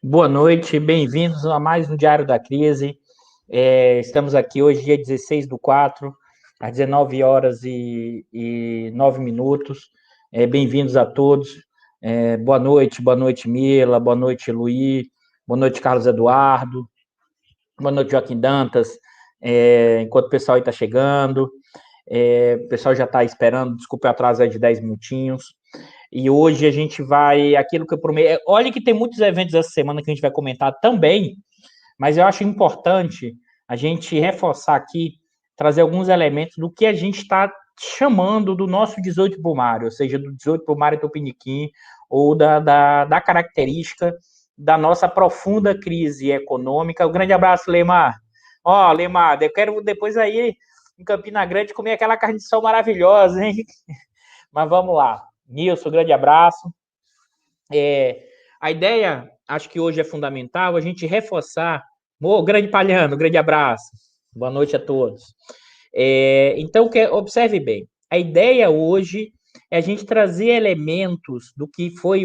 Boa noite, bem-vindos a mais um Diário da Crise. Estamos aqui hoje, dia 16/4, às 19 horas e 9 minutos. Bem-vindos a todos. Boa noite, Mila, boa noite, Luí, boa noite, Carlos Eduardo, boa noite, Joaquim Dantas. Enquanto o pessoal aí está chegando, o pessoal já está esperando, desculpe o atraso de 10 minutinhos. E hoje a gente vai, aquilo que eu prometo, olha que tem muitos eventos essa semana que a gente vai comentar também, mas eu acho importante a gente reforçar aqui, trazer alguns elementos do que a gente está chamando do nosso 18 Brumário, ou seja, do 18 Brumário Tupiniquim, ou da característica da nossa profunda crise econômica. Um grande abraço, Lemar. Lemar, eu quero depois aí em Campina Grande comer aquela carne de sol maravilhosa, hein? Mas vamos lá. Nilson, grande abraço. A ideia, acho que hoje é fundamental, a gente reforçar. Grande Palhano, grande abraço. Boa noite a todos. Então, observe bem. A ideia hoje é a gente trazer elementos do que foi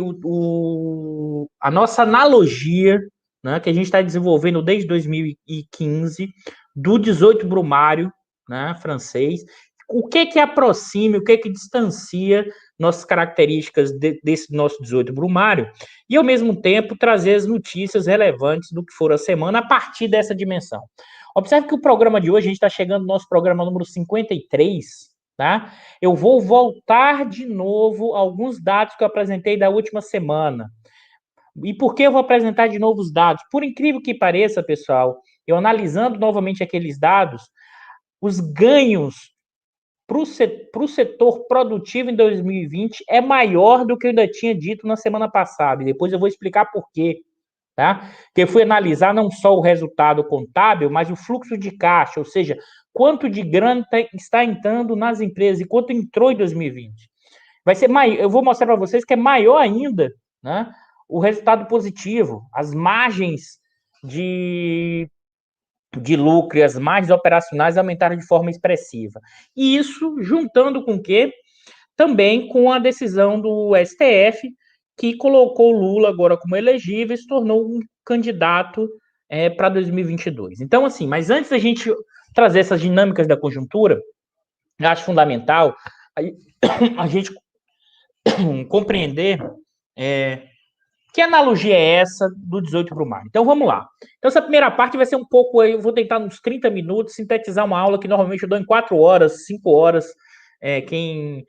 a nossa analogia, né, que a gente está desenvolvendo desde 2015, do 18 Brumário, né, francês. O que aproxima, o que distancia nossas características desse nosso 18 Brumário, e, ao mesmo tempo, trazer as notícias relevantes do que for a semana a partir dessa dimensão. Observe que o programa de hoje, a gente está chegando no nosso programa número 53, tá? Eu vou voltar de novo alguns dados que eu apresentei da última semana. E por que eu vou apresentar de novo os dados? Por incrível que pareça, pessoal, eu analisando novamente aqueles dados, os ganhos para o setor produtivo em 2020 é maior do que eu ainda tinha dito na semana passada. E depois eu vou explicar por quê. Tá? Porque eu fui analisar não só o resultado contábil, mas o fluxo de caixa, ou seja, quanto de grana está entrando nas empresas e quanto entrou em 2020. Vai ser maior, eu vou mostrar para vocês que é maior ainda, né, o resultado positivo, as margens de lucro e as margens operacionais aumentaram de forma expressiva. E isso juntando com o quê? Também com a decisão do STF, que colocou Lula agora como elegível e se tornou um candidato para 2022. Então, assim, mas antes da gente trazer essas dinâmicas da conjuntura, eu acho fundamental a gente compreender que analogia é essa do 18 Brumário. Então, vamos lá. Então, essa primeira parte vai ser um pouco, eu vou tentar uns 30 minutos sintetizar uma aula que normalmente eu dou em 4 horas, 5 horas, quem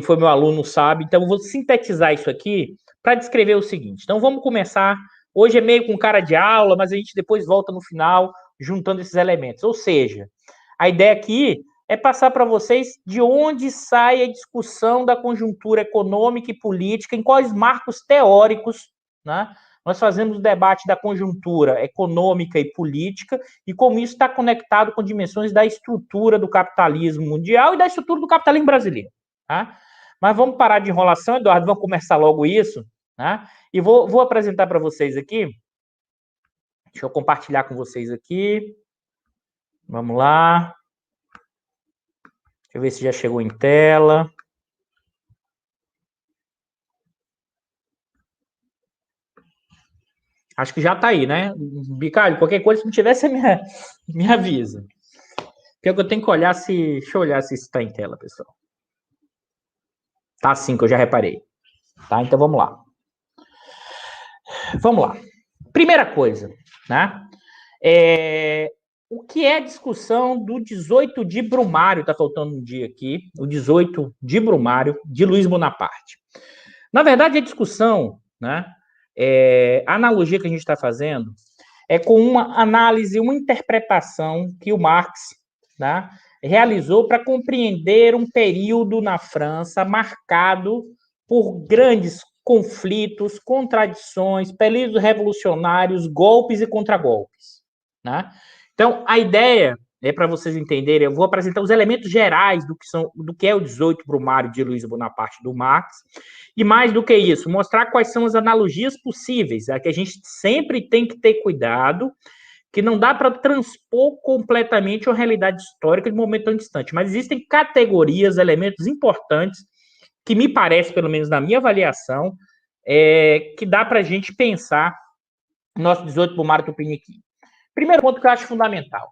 foi meu aluno sabe. Então, eu vou sintetizar isso aqui para descrever o seguinte. Então, vamos começar. Hoje é meio com cara de aula, mas a gente depois volta no final juntando esses elementos. Ou seja, a ideia aqui é passar para vocês de onde sai a discussão da conjuntura econômica e política, em quais marcos teóricos, né, nós fazemos o debate da conjuntura econômica e política e como isso está conectado com dimensões da estrutura do capitalismo mundial e da estrutura do capitalismo brasileiro. Tá? Mas vamos parar de enrolação, Eduardo, vamos começar logo isso. Né? E vou apresentar para vocês aqui. Deixa eu compartilhar com vocês aqui. Vamos lá. Deixa eu ver se já chegou em tela. Acho que já está aí, né? Bicalho, qualquer coisa, se não tiver, você me avisa. Porque eu tenho que olhar se... Deixa eu olhar se está em tela, pessoal. Tá sim, que eu já reparei. Tá? Então, vamos lá. Vamos lá. Primeira coisa, né? O que é a discussão do 18 de Brumário? Tá faltando um dia aqui. O 18 de Brumário, de Luiz Bonaparte. Na verdade, a discussão, né, a analogia que a gente está fazendo é com uma análise, uma interpretação que o Marx, né, realizou para compreender um período na França marcado por grandes conflitos, contradições, períodos revolucionários, golpes e contragolpes. Né? Então, a ideia é para vocês entenderem, eu vou apresentar os elementos gerais do que é o 18 Brumário de Luiz Bonaparte do Marx, e mais do que isso, mostrar quais são as analogias possíveis, que a gente sempre tem que ter cuidado, que não dá para transpor completamente uma realidade histórica de um momento tão distante, mas existem categorias, elementos importantes, que me parece, pelo menos na minha avaliação, que dá para a gente pensar nosso 18 Brumário Tupiniquim. Primeiro ponto que eu acho fundamental.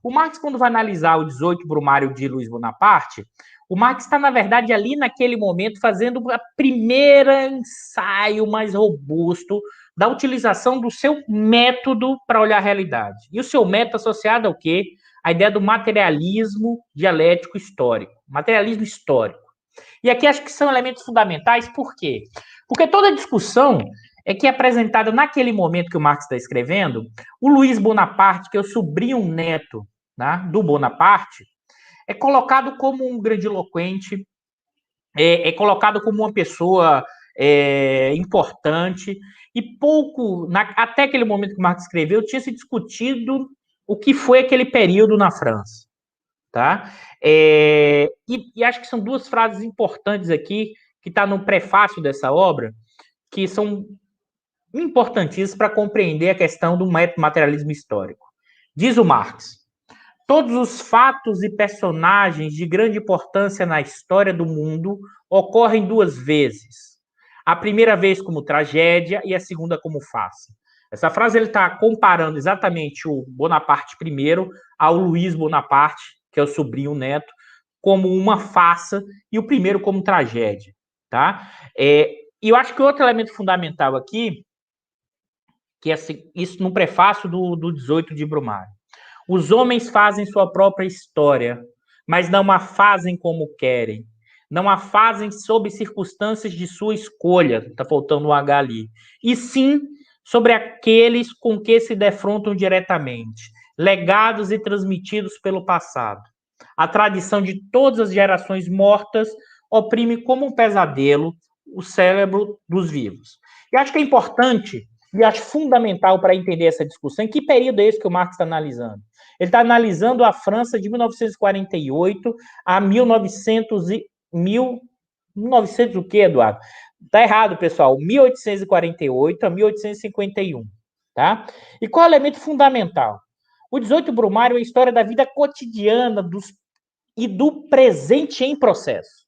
O Marx, quando vai analisar o 18 Brumário de Luiz Bonaparte, o Marx está, na verdade, ali naquele momento fazendo o primeiro ensaio mais robusto da utilização do seu método para olhar a realidade. E o seu método associado ao quê? A ideia do materialismo dialético histórico. Materialismo histórico. E aqui acho que são elementos fundamentais, por quê? Porque toda discussão é que é apresentada naquele momento que o Marx está escrevendo, o Luiz Bonaparte, que é o sobrinho neto, né, do Bonaparte, é colocado como um grandiloquente, é colocado como uma pessoa importante, e pouco, até aquele momento que o Marx escreveu, tinha se discutido o que foi aquele período na França. Tá? E acho que são duas frases importantes aqui, que está no prefácio dessa obra, que são importantíssimas para compreender a questão do materialismo histórico. Diz o Marx: todos os fatos e personagens de grande importância na história do mundo ocorrem duas vezes. A primeira vez como tragédia e a segunda como farsa. Essa frase ele está comparando exatamente o Bonaparte I ao Luiz Bonaparte, que é o sobrinho neto, como uma farsa e o primeiro como tragédia. Tá? E eu acho que outro elemento fundamental aqui, que é isso no prefácio do 18 de Brumário. Os homens fazem sua própria história, mas não a fazem como querem. Não a fazem sob circunstâncias de sua escolha, está faltando um H ali. E sim sobre aqueles com que se defrontam diretamente, legados e transmitidos pelo passado. A tradição de todas as gerações mortas oprime como um pesadelo o cérebro dos vivos. E acho que é importante e acho fundamental para entender essa discussão. Em que período é esse que o Marx está analisando? Ele está analisando a França de 1948 a 1900 o quê, Eduardo? Está errado, pessoal. 1848 a 1851. Tá? E qual é o elemento fundamental? O 18 Brumário é a história da vida cotidiana e do presente em processo,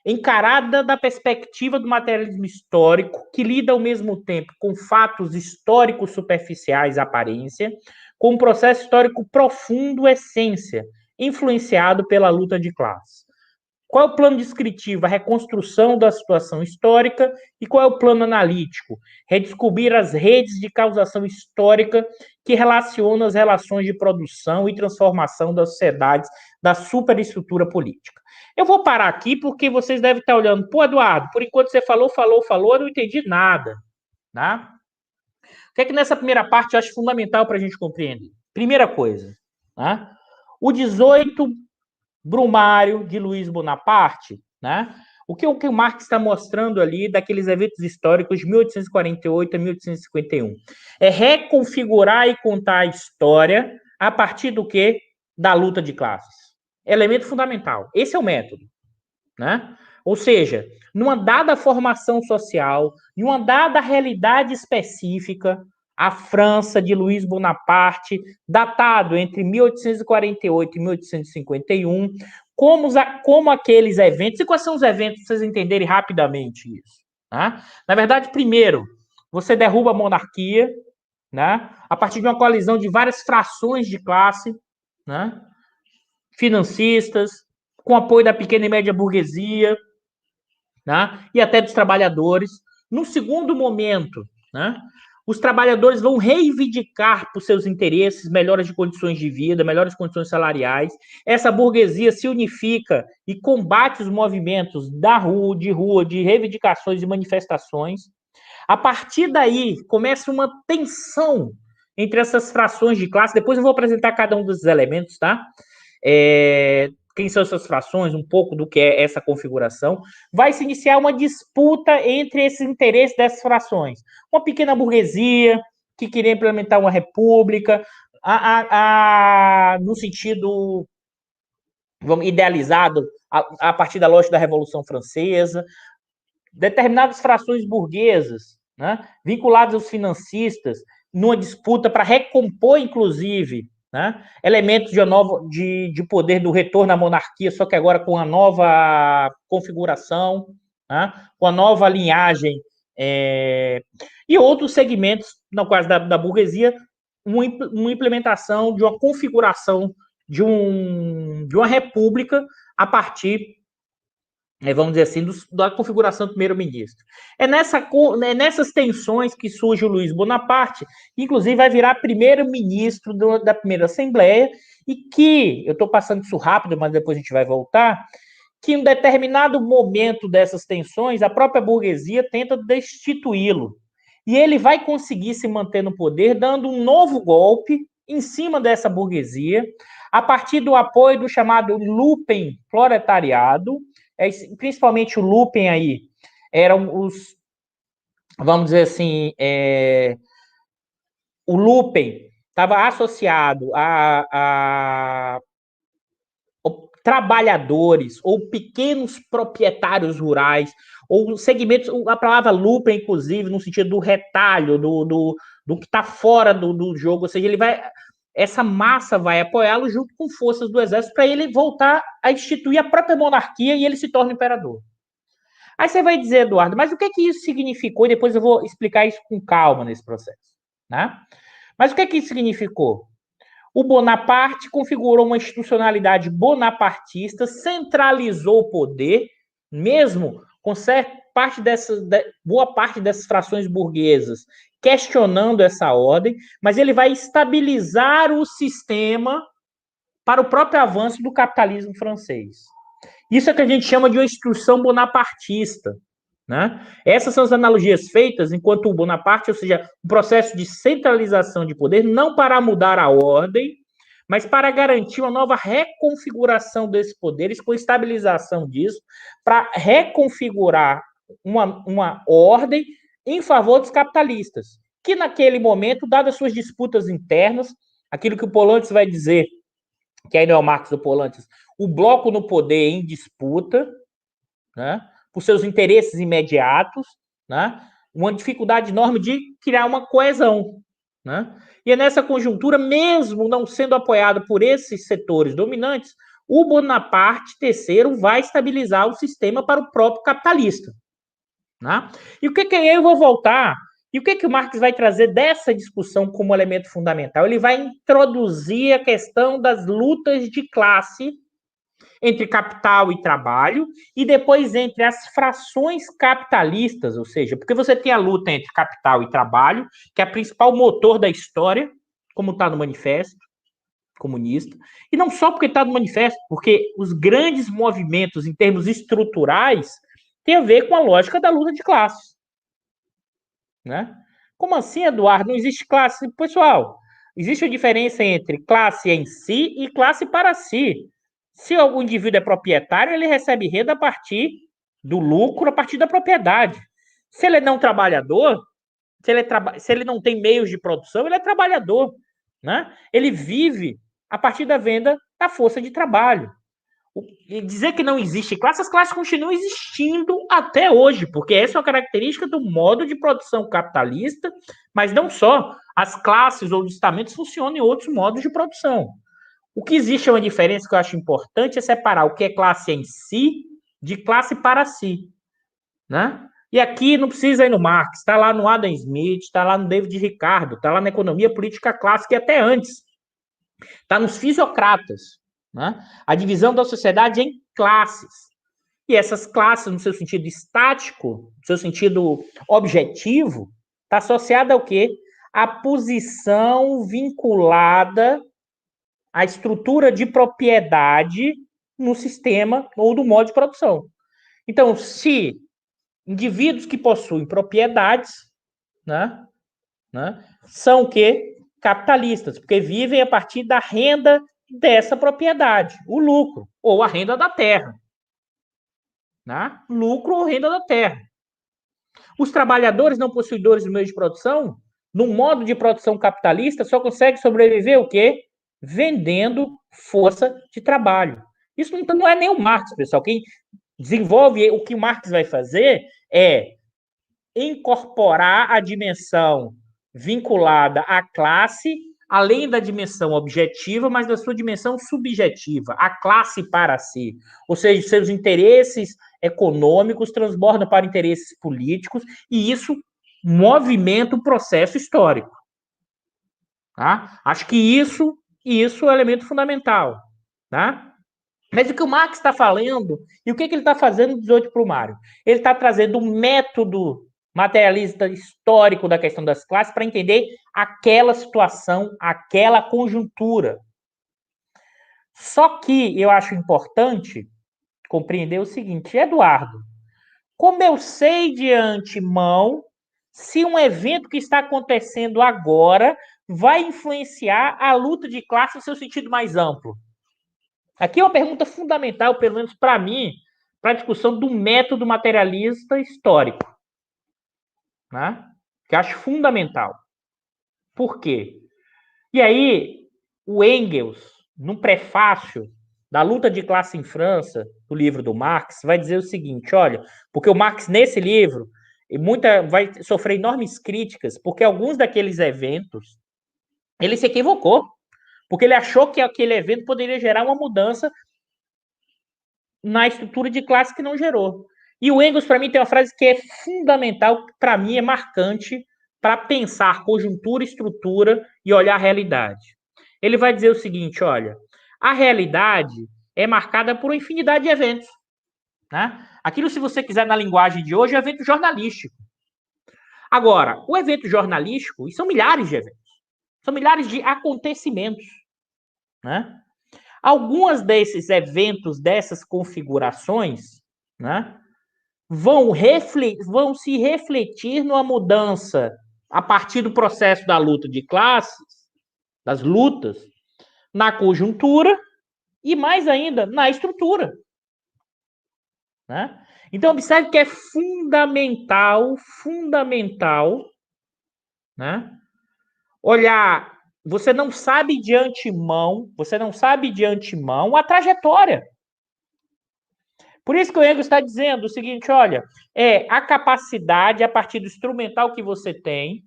encarada da perspectiva do materialismo histórico, que lida ao mesmo tempo com fatos históricos superficiais, aparência, com um processo histórico profundo, essência, influenciado pela luta de classes. Qual é o plano descritivo? A reconstrução da situação histórica. E qual é o plano analítico? Redescobrir as redes de causação histórica que relacionam as relações de produção e transformação das sociedades, da superestrutura política. Eu vou parar aqui porque vocês devem estar olhando, pô, Eduardo, por enquanto você falou, eu não entendi nada. Tá? O que é que nessa primeira parte eu acho fundamental para a gente compreender? Primeira coisa, tá? O 18 Brumário de Luiz Bonaparte, né? O que o Marx está mostrando ali daqueles eventos históricos de 1848 a 1851? É reconfigurar e contar a história a partir do quê? Da luta de classes. Elemento fundamental. Esse é o método, né? Ou seja, numa dada formação social, em uma dada realidade específica, a França de Luiz Bonaparte, datado entre 1848 e 1851, como aqueles eventos, e quais são os eventos, para vocês entenderem rapidamente isso. Né? Na verdade, primeiro, você derruba a monarquia, né? A partir de uma coalizão de várias frações de classe, né? Financistas, com apoio da pequena e média burguesia, né? E até dos trabalhadores. No segundo momento, né? Os trabalhadores vão reivindicar por seus interesses melhores de condições de vida, melhores condições salariais. Essa burguesia se unifica e combate os movimentos de rua, de reivindicações e manifestações. A partir daí, começa uma tensão entre essas frações de classe. Depois eu vou apresentar cada um desses elementos, tá? Quem são essas frações, um pouco do que é essa configuração. Vai se iniciar uma disputa entre esses interesses dessas frações. Uma pequena burguesia que queria implementar uma república, no sentido idealizado a partir da lógica da Revolução Francesa, determinadas frações burguesas, né, vinculadas aos financistas, numa disputa para recompor, inclusive, né, elementos de poder do retorno à monarquia, só que agora com a nova configuração, né, com a nova linhagem, e outros segmentos, no caso da burguesia, uma implementação de uma configuração de uma república a partir, vamos dizer assim, da configuração do primeiro-ministro. É nessas tensões que surge o Luiz Bonaparte, que inclusive vai virar primeiro-ministro da primeira Assembleia, e que, eu estou passando isso rápido, mas depois a gente vai voltar, que em um determinado momento dessas tensões, a própria burguesia tenta destituí-lo. E ele vai conseguir se manter no poder, dando um novo golpe em cima dessa burguesia, a partir do apoio do chamado Lupen proletariado, principalmente o Lupen aí, eram os, vamos dizer assim, o Lupen estava associado a trabalhadores ou pequenos proprietários rurais, ou segmentos, a palavra Lupen, inclusive, no sentido do retalho, do que está fora do jogo, ou seja, essa massa vai apoiá-lo junto com forças do exército para ele voltar a instituir a própria monarquia e ele se torna imperador. Aí você vai dizer, Eduardo, mas o que isso significou? E depois eu vou explicar isso com calma nesse processo, né? Mas o que isso significou? O Bonaparte configurou uma institucionalidade bonapartista, centralizou o poder, mesmo com boa parte dessas frações burguesas questionando essa ordem, mas ele vai estabilizar o sistema para o próprio avanço do capitalismo francês. Isso é que a gente chama de uma instituição bonapartista. Né? Essas são as analogias feitas enquanto o Bonaparte, ou seja, o processo de centralização de poder, não para mudar a ordem, mas para garantir uma nova reconfiguração desses poderes, com estabilização disso, para reconfigurar uma ordem em favor dos capitalistas, que naquele momento, dadas suas disputas internas, aquilo que o Polanyi vai dizer, que aí não é o Marx do Polanyi, o bloco no poder em disputa, né, por seus interesses imediatos, né, uma dificuldade enorme de criar uma coesão. Né? E é nessa conjuntura, mesmo não sendo apoiado por esses setores dominantes, o Bonaparte III vai estabilizar o sistema para o próprio capitalista. Né? E o que aí eu vou voltar? E o que o Marx vai trazer dessa discussão como elemento fundamental? Ele vai introduzir a questão das lutas de classe entre capital e trabalho, e depois entre as frações capitalistas, ou seja, porque você tem a luta entre capital e trabalho, que é o principal motor da história, como está no Manifesto Comunista, e não só porque está no Manifesto, porque os grandes movimentos em termos estruturais têm a ver com a lógica da luta de classes. Né? Como assim, Eduardo? Não existe classe? Pessoal, existe a diferença entre classe em si e classe para si. Se o indivíduo é proprietário, ele recebe renda a partir do lucro, a partir da propriedade. Se ele é não trabalhador, se ele não tem meios de produção, ele é trabalhador. Né? Ele vive a partir da venda da força de trabalho. E dizer que não existe classe, as classes continuam existindo até hoje, porque essa é uma característica do modo de produção capitalista, mas não só. As classes ou os estamentos funcionam em outros modos de produção. O que existe é uma diferença que eu acho importante, é separar o que é classe em si de classe para si. Né? E aqui não precisa ir no Marx, está lá no Adam Smith, está lá no David Ricardo, está lá na economia política clássica e até antes. Está nos fisiocratas. Né? A divisão da sociedade em classes. E essas classes, no seu sentido estático, no seu sentido objetivo, está associada ao quê? A posição vinculada à estrutura de propriedade no sistema ou do modo de produção. Então, se Indivíduos que possuem propriedades, né, são o quê? Capitalistas, porque vivem a partir da renda dessa propriedade, o lucro, ou a renda da terra. Né? Lucro ou renda da terra. Os trabalhadores não possuidores do meio de produção, num modo de produção capitalista, só conseguem sobreviver o quê? Vendendo força de trabalho. Isso não é nem o Marx, pessoal. Quem desenvolve o que o Marx vai fazer é incorporar a dimensão vinculada à classe, além da dimensão objetiva, mas da sua dimensão subjetiva, a classe para si. Ou seja, seus interesses econômicos transbordam para interesses políticos, e isso movimenta o processo histórico. Tá? Acho que isso é um elemento fundamental. Tá? Mas o que o Marx está falando, e o que ele está fazendo no 18 para o Mário? Ele está trazendo um método materialista histórico da questão das classes para entender aquela situação, aquela conjuntura. Só que eu acho importante compreender o seguinte, Eduardo, como eu sei de antemão se um evento que está acontecendo agora vai influenciar a luta de classe no seu sentido mais amplo? Aqui é uma pergunta fundamental, pelo menos para mim, para a discussão do método materialista histórico, né? Que eu acho fundamental. Por quê? E aí, o Engels, num prefácio da luta de classe em França, do livro do Marx, vai dizer o seguinte, olha, porque o Marx, nesse livro, vai sofrer enormes críticas, porque alguns daqueles eventos, ele se equivocou, porque ele achou que aquele evento poderia gerar uma mudança na estrutura de classe que não gerou. E o Engels, para mim, tem uma frase que é fundamental, para mim é marcante, para pensar conjuntura, estrutura e olhar a realidade. Ele vai dizer o seguinte, olha, a realidade é marcada por uma infinidade de eventos. Né? Aquilo, se você quiser, na linguagem de hoje, é evento jornalístico. Agora, o evento jornalístico, e são milhares de eventos, são milhares de acontecimentos. Né? Algumas desses eventos, dessas configurações, né, vão se refletir numa mudança a partir do processo da luta de classes, das lutas, na conjuntura e, mais ainda, na estrutura. Né? Então, observe que é fundamental, né, olhar. Você não sabe de antemão a trajetória. Por isso que o Engels está dizendo o seguinte, olha, é a capacidade, a partir do instrumental que você tem,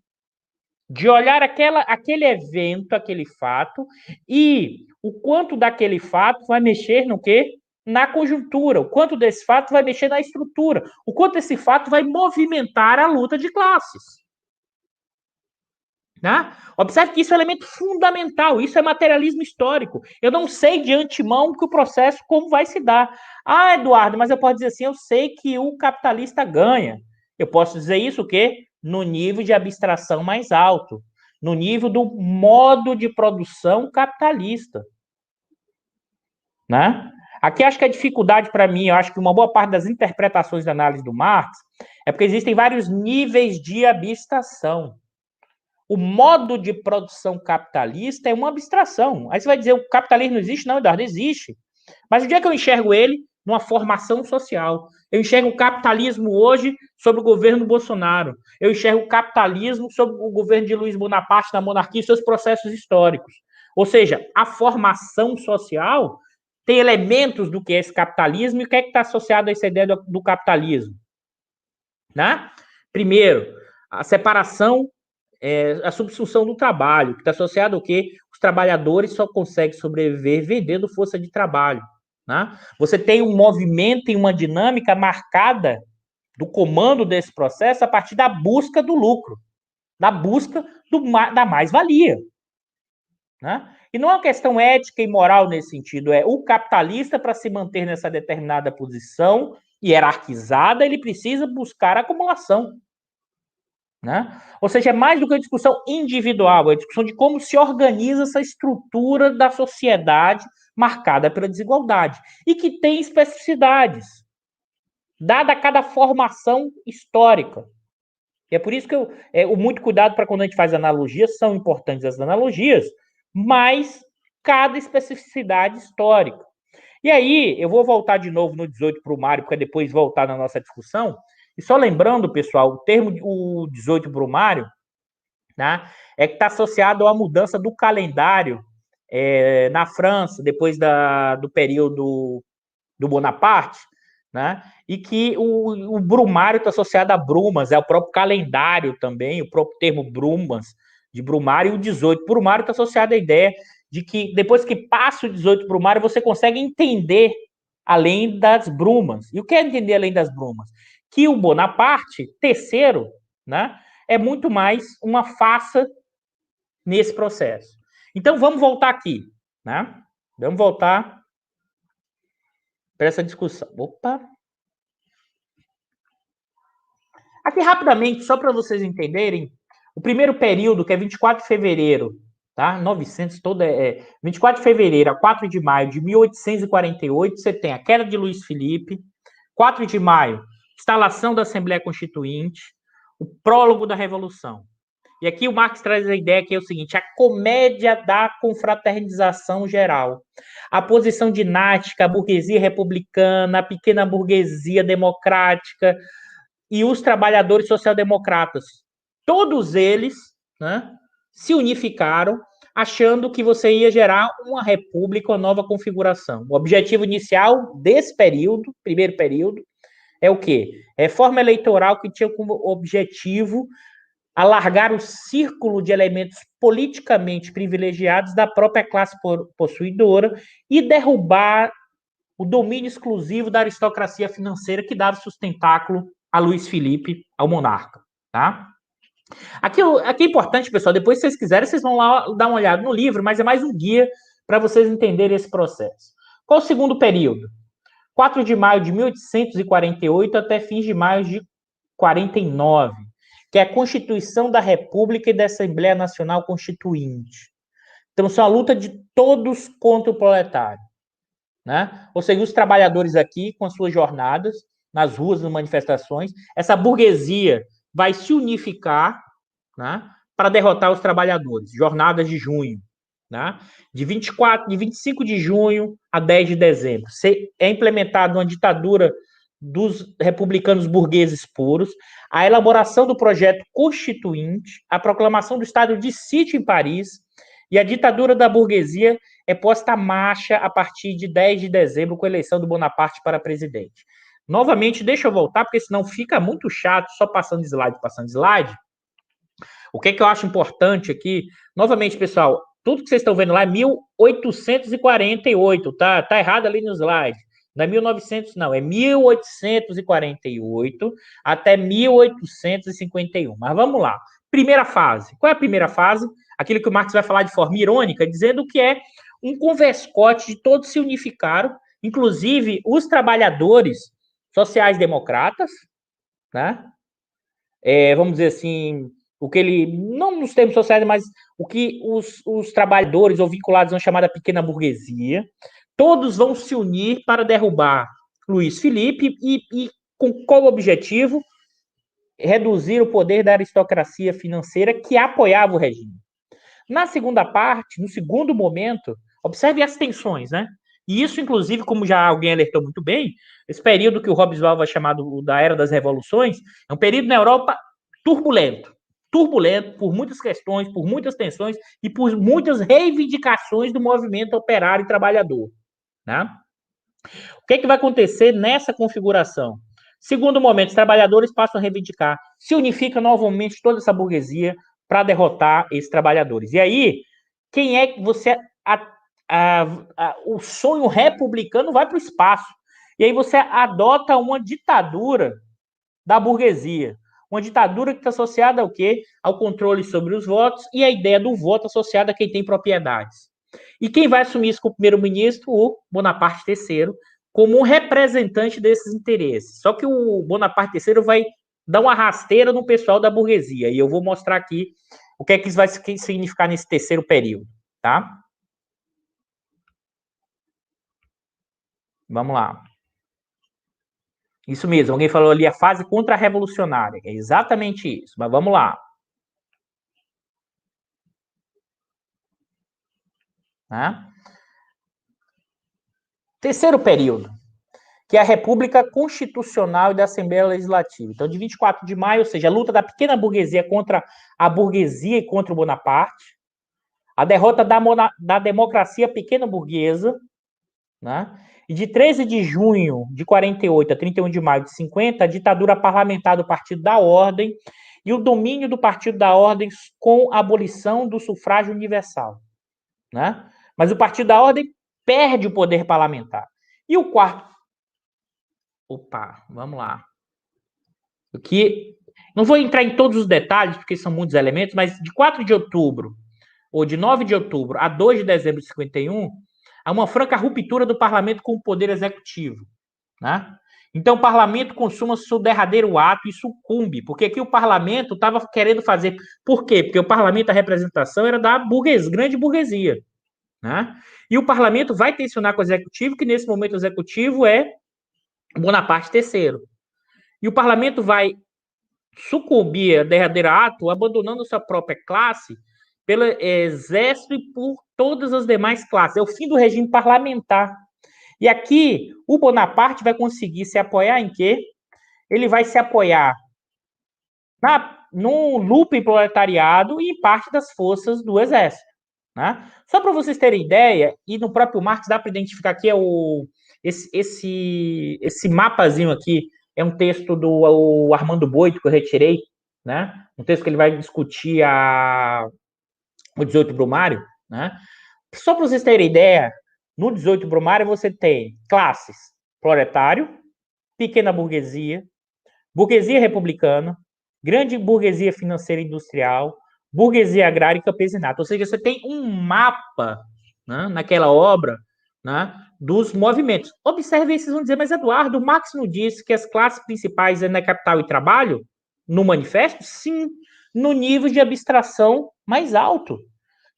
de olhar aquele evento, aquele fato, e o quanto daquele fato vai mexer no quê? Na conjuntura, o quanto desse fato vai mexer na estrutura, o quanto esse fato vai movimentar a luta de classes. Né? Observe que isso é um elemento fundamental, isso é materialismo histórico. Eu não sei de antemão que o processo como vai se dar. Ah, Eduardo, mas eu posso dizer assim, eu sei que o capitalista ganha. Eu posso dizer isso o quê? No nível de abstração mais alto, no nível do modo de produção capitalista. Né? Aqui acho que a dificuldade para mim, eu acho que uma boa parte das interpretações da análise do Marx é porque existem vários níveis de abstração. O modo de produção capitalista é uma abstração. Aí você vai dizer, o capitalismo não existe? Não, Eduardo, existe. Mas onde é que eu enxergo ele? Numa formação social. Eu enxergo o capitalismo hoje sob o governo Bolsonaro. Eu enxergo o capitalismo sob o governo de Luiz Bonaparte, da monarquia e seus processos históricos. Ou seja, a formação social tem elementos do que é esse capitalismo e o que é que está associado a essa ideia do capitalismo. Né? Primeiro, a separação, a subsunção do trabalho, que está associado ao quê? Os trabalhadores só conseguem sobreviver vendendo força de trabalho. Né? Você tem um movimento e uma dinâmica marcada do comando desse processo a partir da busca do lucro, da busca da mais-valia. Né? E não é uma questão ética e moral nesse sentido, é o capitalista, para se manter nessa determinada posição hierarquizada, ele precisa buscar acumulação. Né? Ou seja, é mais do que uma discussão individual, é a discussão de como se organiza essa estrutura da sociedade marcada pela desigualdade e que tem especificidades. dada cada formação histórica. E é por isso que o muito cuidado para quando a gente faz analogias, são importantes as analogias, mas cada especificidade histórica. E aí, eu vou voltar de novo no 18 para o Mário, para depois voltar na nossa discussão. E só lembrando, pessoal, o termo o 18 para o Mário, né, é que está associado à mudança do calendário na França, depois do período do Bonaparte, né? E que o brumário está associado a brumas, é o próprio calendário também, o próprio termo brumas, de brumário, e o 18 brumário está associado à ideia de que depois que passa o 18 brumário, você consegue entender além das brumas. E o que é entender além das brumas? Que o Bonaparte, terceiro, né, é muito mais uma farsa nesse processo. Então, vamos voltar aqui, né? Vamos voltar para essa discussão. Opa! Aqui, rapidamente, só para vocês entenderem, o primeiro período, que é 24 de fevereiro, tá? 900, 24 de fevereiro a 4 de maio de 1848, você tem a queda de Luiz Felipe, 4 de maio, instalação da Assembleia Constituinte, o prólogo da Revolução. E aqui o Marx traz a ideia que é o seguinte: a comédia da confraternização geral. A posição dinástica, a burguesia republicana, a pequena burguesia democrática e os trabalhadores social-democratas. Todos eles, né, se unificaram achando que você ia gerar uma república, uma nova configuração. O objetivo inicial desse período, primeiro período, é o quê? Reforma eleitoral que tinha como objetivo alargar o círculo de elementos politicamente privilegiados da própria classe possuidora e derrubar o domínio exclusivo da aristocracia financeira que dava sustentáculo a Luiz Felipe, ao monarca. Tá? Aqui é importante, pessoal, depois, se vocês quiserem, vocês vão lá dar uma olhada no livro, mas é mais um guia para vocês entenderem esse processo. Qual o segundo período? 4 de maio de 1848 até fins de maio de 49, que é a Constituição da República e da Assembleia Nacional Constituinte. Então, isso é uma luta de todos contra o proletário. Né? Ou seja, os trabalhadores aqui, com as suas jornadas, nas ruas, nas manifestações, essa burguesia vai se unificar, né, para derrotar os trabalhadores. Jornadas de junho, né? De 25 de junho a 10 de dezembro. É implementada uma ditadura dos republicanos burgueses puros, a elaboração do projeto constituinte, a proclamação do estado de sítio em Paris e a ditadura da burguesia é posta à marcha a partir de 10 de dezembro com a eleição do Bonaparte para presidente. Novamente, deixa eu voltar, porque senão fica muito chato só passando slide, passando slide. O que é que eu acho importante aqui? Novamente, pessoal, tudo que vocês estão vendo lá é 1848, tá? Tá errado ali no slide. Não é 1900, não. É 1848 até 1851. Mas vamos lá. Primeira fase. Qual é a primeira fase? Aquilo que o Marx vai falar de forma irônica, dizendo que é um converscote de todos se unificaram, inclusive os trabalhadores sociais-democratas, né? Vamos dizer assim, o que ele, não nos termos sociais, mas o que os trabalhadores ou vinculados à chamada pequena burguesia, todos vão se unir para derrubar Luiz Felipe e com qual objetivo? Reduzir o poder da aristocracia financeira que apoiava o regime. Na segunda parte, no segundo momento, observe as tensões, né? E isso, inclusive, como já alguém alertou muito bem, esse período que o Hobsbawm vai chamar da Era das Revoluções, é um período na Europa turbulento. Turbulento por muitas questões, por muitas tensões e por muitas reivindicações do movimento operário e trabalhador. Né? O que, é que vai acontecer nessa configuração? Segundo momento, os trabalhadores passam a reivindicar, se unifica novamente toda essa burguesia para derrotar esses trabalhadores. E aí, quem é que você... o sonho republicano vai para o espaço. E aí você adota uma ditadura da burguesia. Uma ditadura que está associada ao quê? Ao controle sobre os votos e a ideia do voto associada a quem tem propriedades. E quem vai assumir isso como primeiro-ministro? O Bonaparte III, como um representante desses interesses. Só que o Bonaparte III vai dar uma rasteira no pessoal da burguesia. E eu vou mostrar aqui o que é que isso vai significar nesse terceiro período. Tá? Vamos lá. Isso mesmo, alguém falou ali a fase contra-revolucionária. É exatamente isso, mas vamos lá. Né? Terceiro período, que é a República Constitucional e da Assembleia Legislativa. Então, de 24 de maio, ou seja, a luta da pequena burguesia contra a burguesia e contra o Bonaparte, a derrota da democracia pequena burguesa, né? E de 13 de junho de 48 a 31 de maio de 50, a ditadura parlamentar do Partido da Ordem e o domínio do Partido da Ordem com a abolição do sufrágio universal. Né? Mas o Partido da Ordem perde o poder parlamentar. E o quarto. Opa, vamos lá. O que. Não vou entrar em todos os detalhes, porque são muitos elementos, mas de 4 de outubro, ou de 9 de outubro a 2 de dezembro de 51, há uma franca ruptura do parlamento com o poder executivo. Né? Então, o parlamento consuma seu derradeiro ato e sucumbe, porque aqui o parlamento estava querendo fazer. Por quê? Porque o parlamento, a representação era da grande burguesia. Né? E o parlamento vai tensionar com o executivo, que nesse momento o executivo é Bonaparte III. E o parlamento vai sucumbir a derradeiro ato, abandonando sua própria classe pelo exército e por todas as demais classes. É o fim do regime parlamentar. E aqui, o Bonaparte vai conseguir se apoiar em quê? Ele vai se apoiar no lumpen proletariado e em parte das forças do exército. Né? Só para vocês terem ideia, e no próprio Marx dá para identificar aqui esse mapazinho aqui, é um texto do Armando Boito que eu retirei, né? Um texto que ele vai discutir o 18 Brumário, né? Só para vocês terem ideia, no 18 Brumário você tem classes: proletário, pequena burguesia, burguesia republicana, grande burguesia financeira e industrial, burguesia agrária e campesinato. Ou seja, você tem um mapa, né, naquela obra, né, dos movimentos. Observe, vocês vão dizer, mas Eduardo, o Marx não disse que as classes principais é na capital e trabalho? No manifesto? Sim, no nível de abstração mais alto.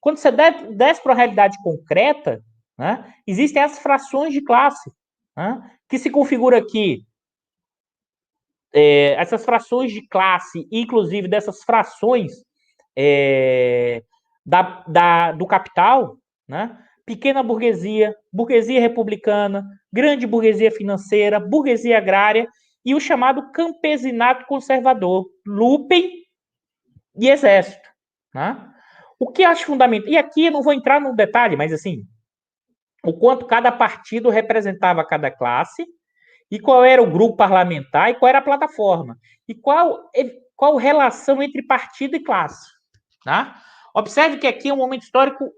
Quando você desce para a realidade concreta, né, existem as frações de classe, né, que se configura aqui essas frações de classe, inclusive dessas frações do capital, né? Pequena burguesia, burguesia republicana, grande burguesia financeira, burguesia agrária e o chamado campesinato conservador, lumpen e exército. Né? O que acho fundamental, e aqui eu não vou entrar no detalhe, mas assim, o quanto cada partido representava cada classe, e qual era o grupo parlamentar e qual era a plataforma. E qual relação entre partido e classe. Tá? Observe que aqui é um momento histórico,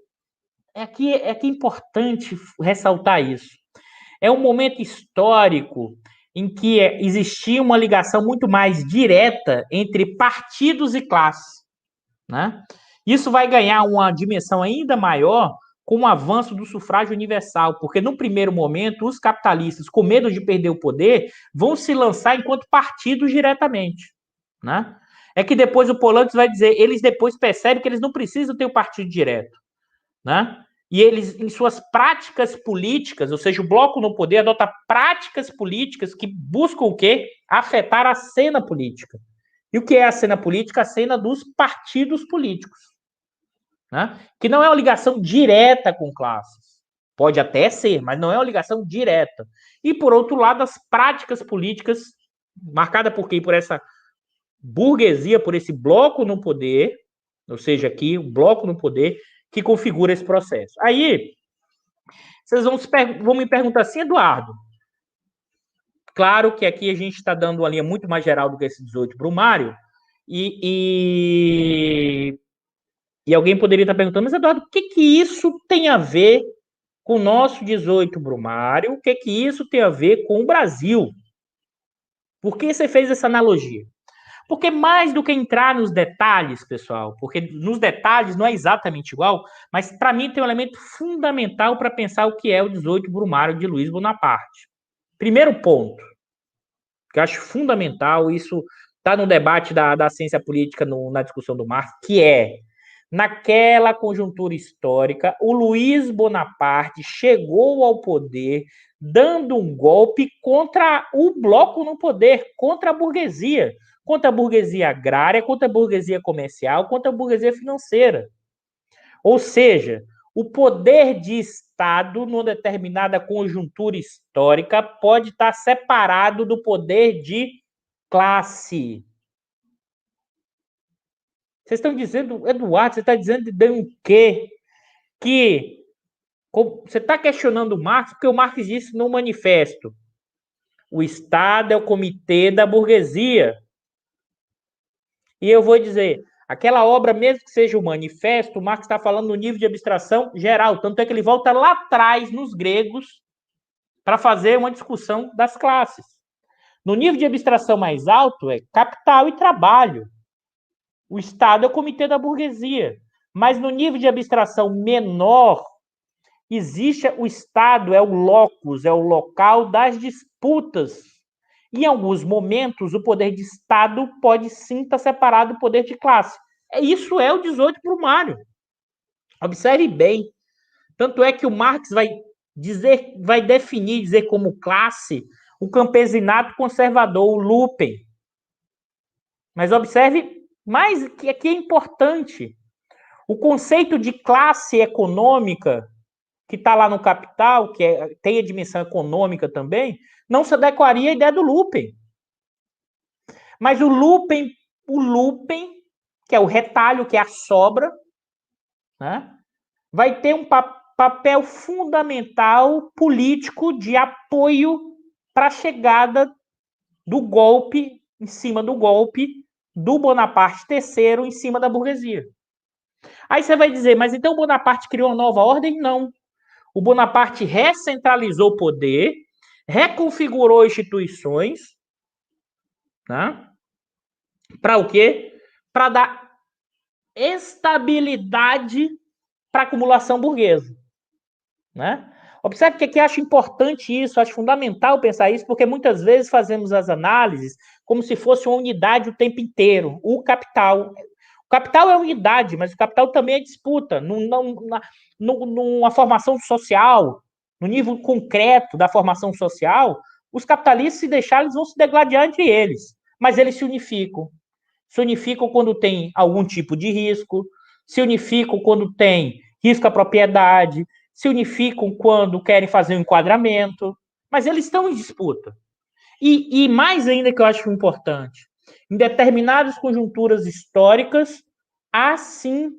é importante ressaltar isso. É um momento histórico em que existia uma ligação muito mais direta entre partidos e classes. Né? Isso vai ganhar uma dimensão ainda maior com o avanço do sufrágio universal, porque no primeiro momento os capitalistas, com medo de perder o poder, vão se lançar enquanto partidos diretamente. Né? É que depois o Polanyi vai dizer, eles depois percebem que eles não precisam ter o partido direto. Né? E eles, em suas práticas políticas, ou seja, o bloco no poder adota práticas políticas que buscam o quê? Afetar a cena política. E o que é a cena política? A cena dos partidos políticos. Né? Que não é uma ligação direta com classes. Pode até ser, mas não é uma ligação direta. E, por outro lado, as práticas políticas, marcada por quê? Por essa burguesia, por esse bloco no poder, ou seja, aqui, o bloco no poder, que configura esse processo. Aí, vocês vão me perguntar assim, Eduardo, claro que aqui a gente está dando uma linha muito mais geral do que esse 18 Brumário, e alguém poderia estar perguntando, mas Eduardo, o que isso tem a ver com o nosso 18 Brumário? O que isso tem a ver com o Brasil? Por que você fez essa analogia? Porque mais do que entrar nos detalhes, pessoal, porque nos detalhes não é exatamente igual, mas para mim tem um elemento fundamental para pensar o que é o 18 Brumário de Luiz Bonaparte. Primeiro ponto, que eu acho fundamental, isso está no debate da ciência política na discussão do Marx, que é Naquela conjuntura histórica, o Luiz Bonaparte chegou ao poder dando um golpe contra o bloco no poder, contra a burguesia agrária, contra a burguesia comercial, contra a burguesia financeira. Ou seja, o poder de Estado, numa determinada conjuntura histórica, pode estar separado do poder de classe. Vocês estão dizendo, Eduardo, você está dizendo de um quê? Que você está questionando o Marx, porque o Marx disse no manifesto: o Estado é o comitê da burguesia. E eu vou dizer, aquela obra, mesmo que seja o manifesto, o Marx está falando no nível de abstração geral. Tanto é que ele volta lá atrás, nos gregos, para fazer uma discussão das classes. No nível de abstração mais alto, é capital e trabalho. O Estado é o comitê da burguesia. Mas no nível de abstração menor, existe o Estado, é o locus, é o local das disputas. Em alguns momentos, o poder de Estado pode sim estar separado do poder de classe. Isso é o 18 Brumário. Observe bem. Tanto é que o Marx vai dizer como classe o campesinato conservador, o Lupen. Mas observe mais que aqui é importante. O conceito de classe econômica, que está lá no Capital, tem a dimensão econômica também, não se adequaria à ideia do Lupen. Mas o Lupen, que é o retalho, que é a sobra, né, vai ter um papel fundamental político de apoio para a chegada do golpe, em cima do golpe do Bonaparte III em cima da burguesia. Aí você vai dizer, mas então o Bonaparte criou uma nova ordem? Não. O Bonaparte recentralizou o poder, reconfigurou instituições, né? Para o quê? Para dar estabilidade para a acumulação burguesa, né? Observe que aqui acho importante isso, acho fundamental pensar isso, porque muitas vezes fazemos as análises como se fosse uma unidade o tempo inteiro. O capital é unidade, mas o capital também é disputa. Numa formação social, no nível concreto da formação social, os capitalistas, se deixarem, eles vão se degladiar entre eles. Mas eles se unificam. Se unificam quando tem algum tipo de risco, se unificam quando tem risco à propriedade, se unificam quando querem fazer um enquadramento, mas eles estão em disputa. E mais ainda que eu acho importante, em determinadas conjunturas históricas, há sim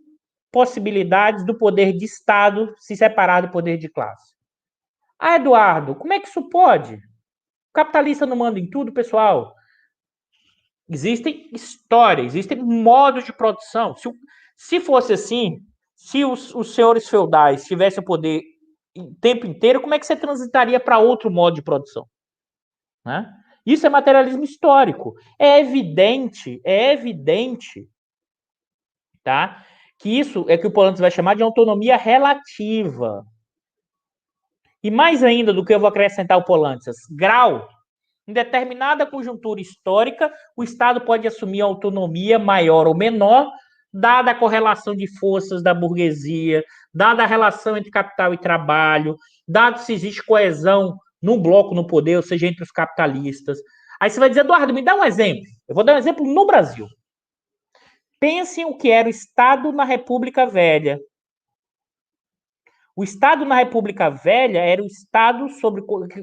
possibilidades do poder de Estado se separar do poder de classe. Ah, Eduardo, como é que isso pode? O capitalista não manda em tudo, pessoal. Existem histórias, existem modos de produção. Se fosse assim, se os senhores feudais tivessem o poder o tempo inteiro, como é que você transitaria para outro modo de produção? Né? Isso é materialismo histórico. É evidente, tá? Que isso é que o Polanyi vai chamar de autonomia relativa. E mais ainda do que eu vou acrescentar o Polanyi, grau. Em determinada conjuntura histórica, o Estado pode assumir autonomia maior ou menor, dada a correlação de forças da burguesia, dada a relação entre capital e trabalho, dado se existe coesão num bloco no poder, ou seja, entre os capitalistas. Aí você vai dizer, Eduardo, me dá um exemplo. Eu vou dar um exemplo no Brasil. Pensem o que era o Estado na República Velha. O Estado na República Velha era o Estado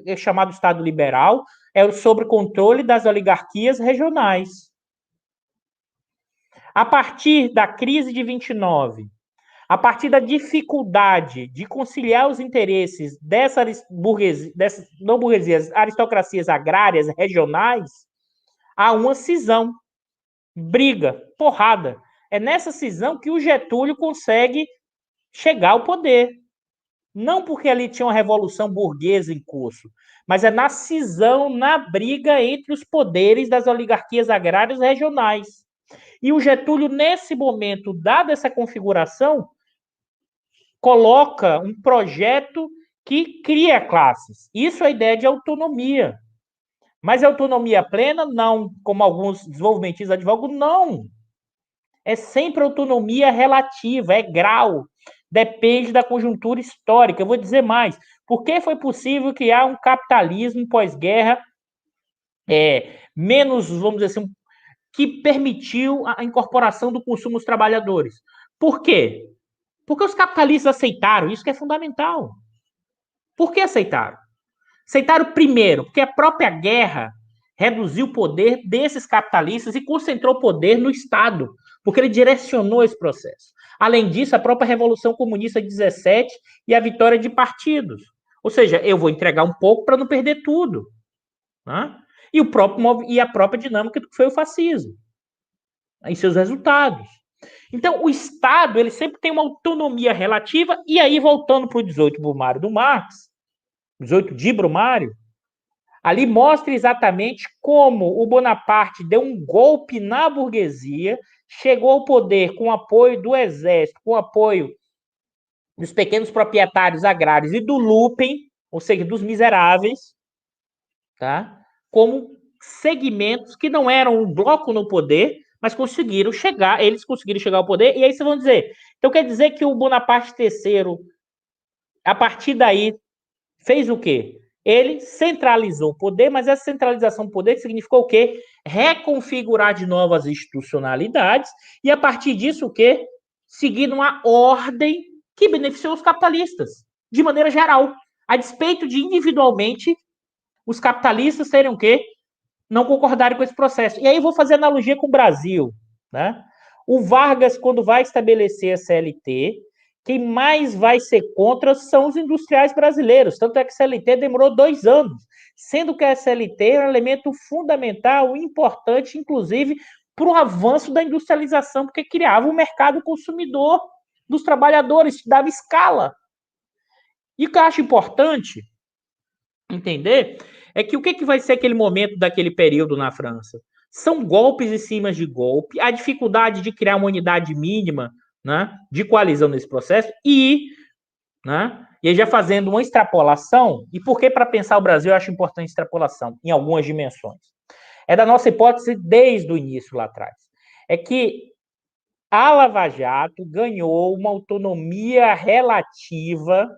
é chamado Estado liberal, era sob controle das oligarquias regionais. A partir da crise de 29, a partir da dificuldade de conciliar os interesses dessas não burguesias, aristocracias agrárias regionais, há uma cisão, briga, porrada. É nessa cisão que o Getúlio consegue chegar ao poder. Não porque ali tinha uma revolução burguesa em curso, mas é na cisão, na briga entre os poderes das oligarquias agrárias regionais. E o Getúlio, nesse momento, dada essa configuração, coloca um projeto que cria classes. Isso é a ideia de autonomia. Mas autonomia plena, não, como alguns desenvolvimentistas advogam, não. É sempre autonomia relativa, é grau. Depende da conjuntura histórica. Eu vou dizer mais. Por que foi possível criar um capitalismo pós-guerra menos, vamos dizer assim, que permitiu a incorporação do consumo dos trabalhadores? Por quê? Porque os capitalistas aceitaram, isso que é fundamental. Por que aceitaram? Aceitaram primeiro, porque a própria guerra reduziu o poder desses capitalistas e concentrou o poder no Estado, porque ele direcionou esse processo. Além disso, a própria Revolução Comunista de 17 e a vitória de partidos. Ou seja, eu vou entregar um pouco para não perder tudo. Né? E a própria dinâmica do que foi o fascismo. E seus resultados. Então, o Estado ele sempre tem uma autonomia relativa, e aí, voltando para o 18 Brumário do Marx, 18 de Brumário, ali mostra exatamente como o Bonaparte deu um golpe na burguesia, chegou ao poder com o apoio do exército, com o apoio dos pequenos proprietários agrários e do lumpen, ou seja, dos miseráveis, tá? Como segmentos que não eram um bloco no poder, mas eles conseguiram chegar ao poder, e aí vocês vão dizer, então quer dizer que o Bonaparte III, a partir daí, fez o quê? Ele centralizou o poder, mas essa centralização do poder significou o quê? Reconfigurar de novo as institucionalidades e, a partir disso, o quê? Seguir uma ordem que beneficiou os capitalistas, de maneira geral. A despeito de, individualmente, os capitalistas terem o quê? Não concordarem com esse processo. E aí vou fazer analogia com o Brasil. Né? O Vargas, quando vai estabelecer a CLT, quem mais vai ser contra são os industriais brasileiros. Tanto é que a CLT demorou 2 anos, sendo que a CLT é um elemento fundamental, importante, inclusive, para o avanço da industrialização, porque criava um mercado consumidor dos trabalhadores, dava escala. E o que eu acho importante entender é que o que vai ser aquele momento daquele período na França? São golpes em cima de golpe, a dificuldade de criar uma unidade mínima, né, de coalizão nesse processo né, e aí já fazendo uma extrapolação, e por que para pensar o Brasil eu acho importante extrapolação, em algumas dimensões? É da nossa hipótese desde o início lá atrás. É que a Lava Jato ganhou uma autonomia relativa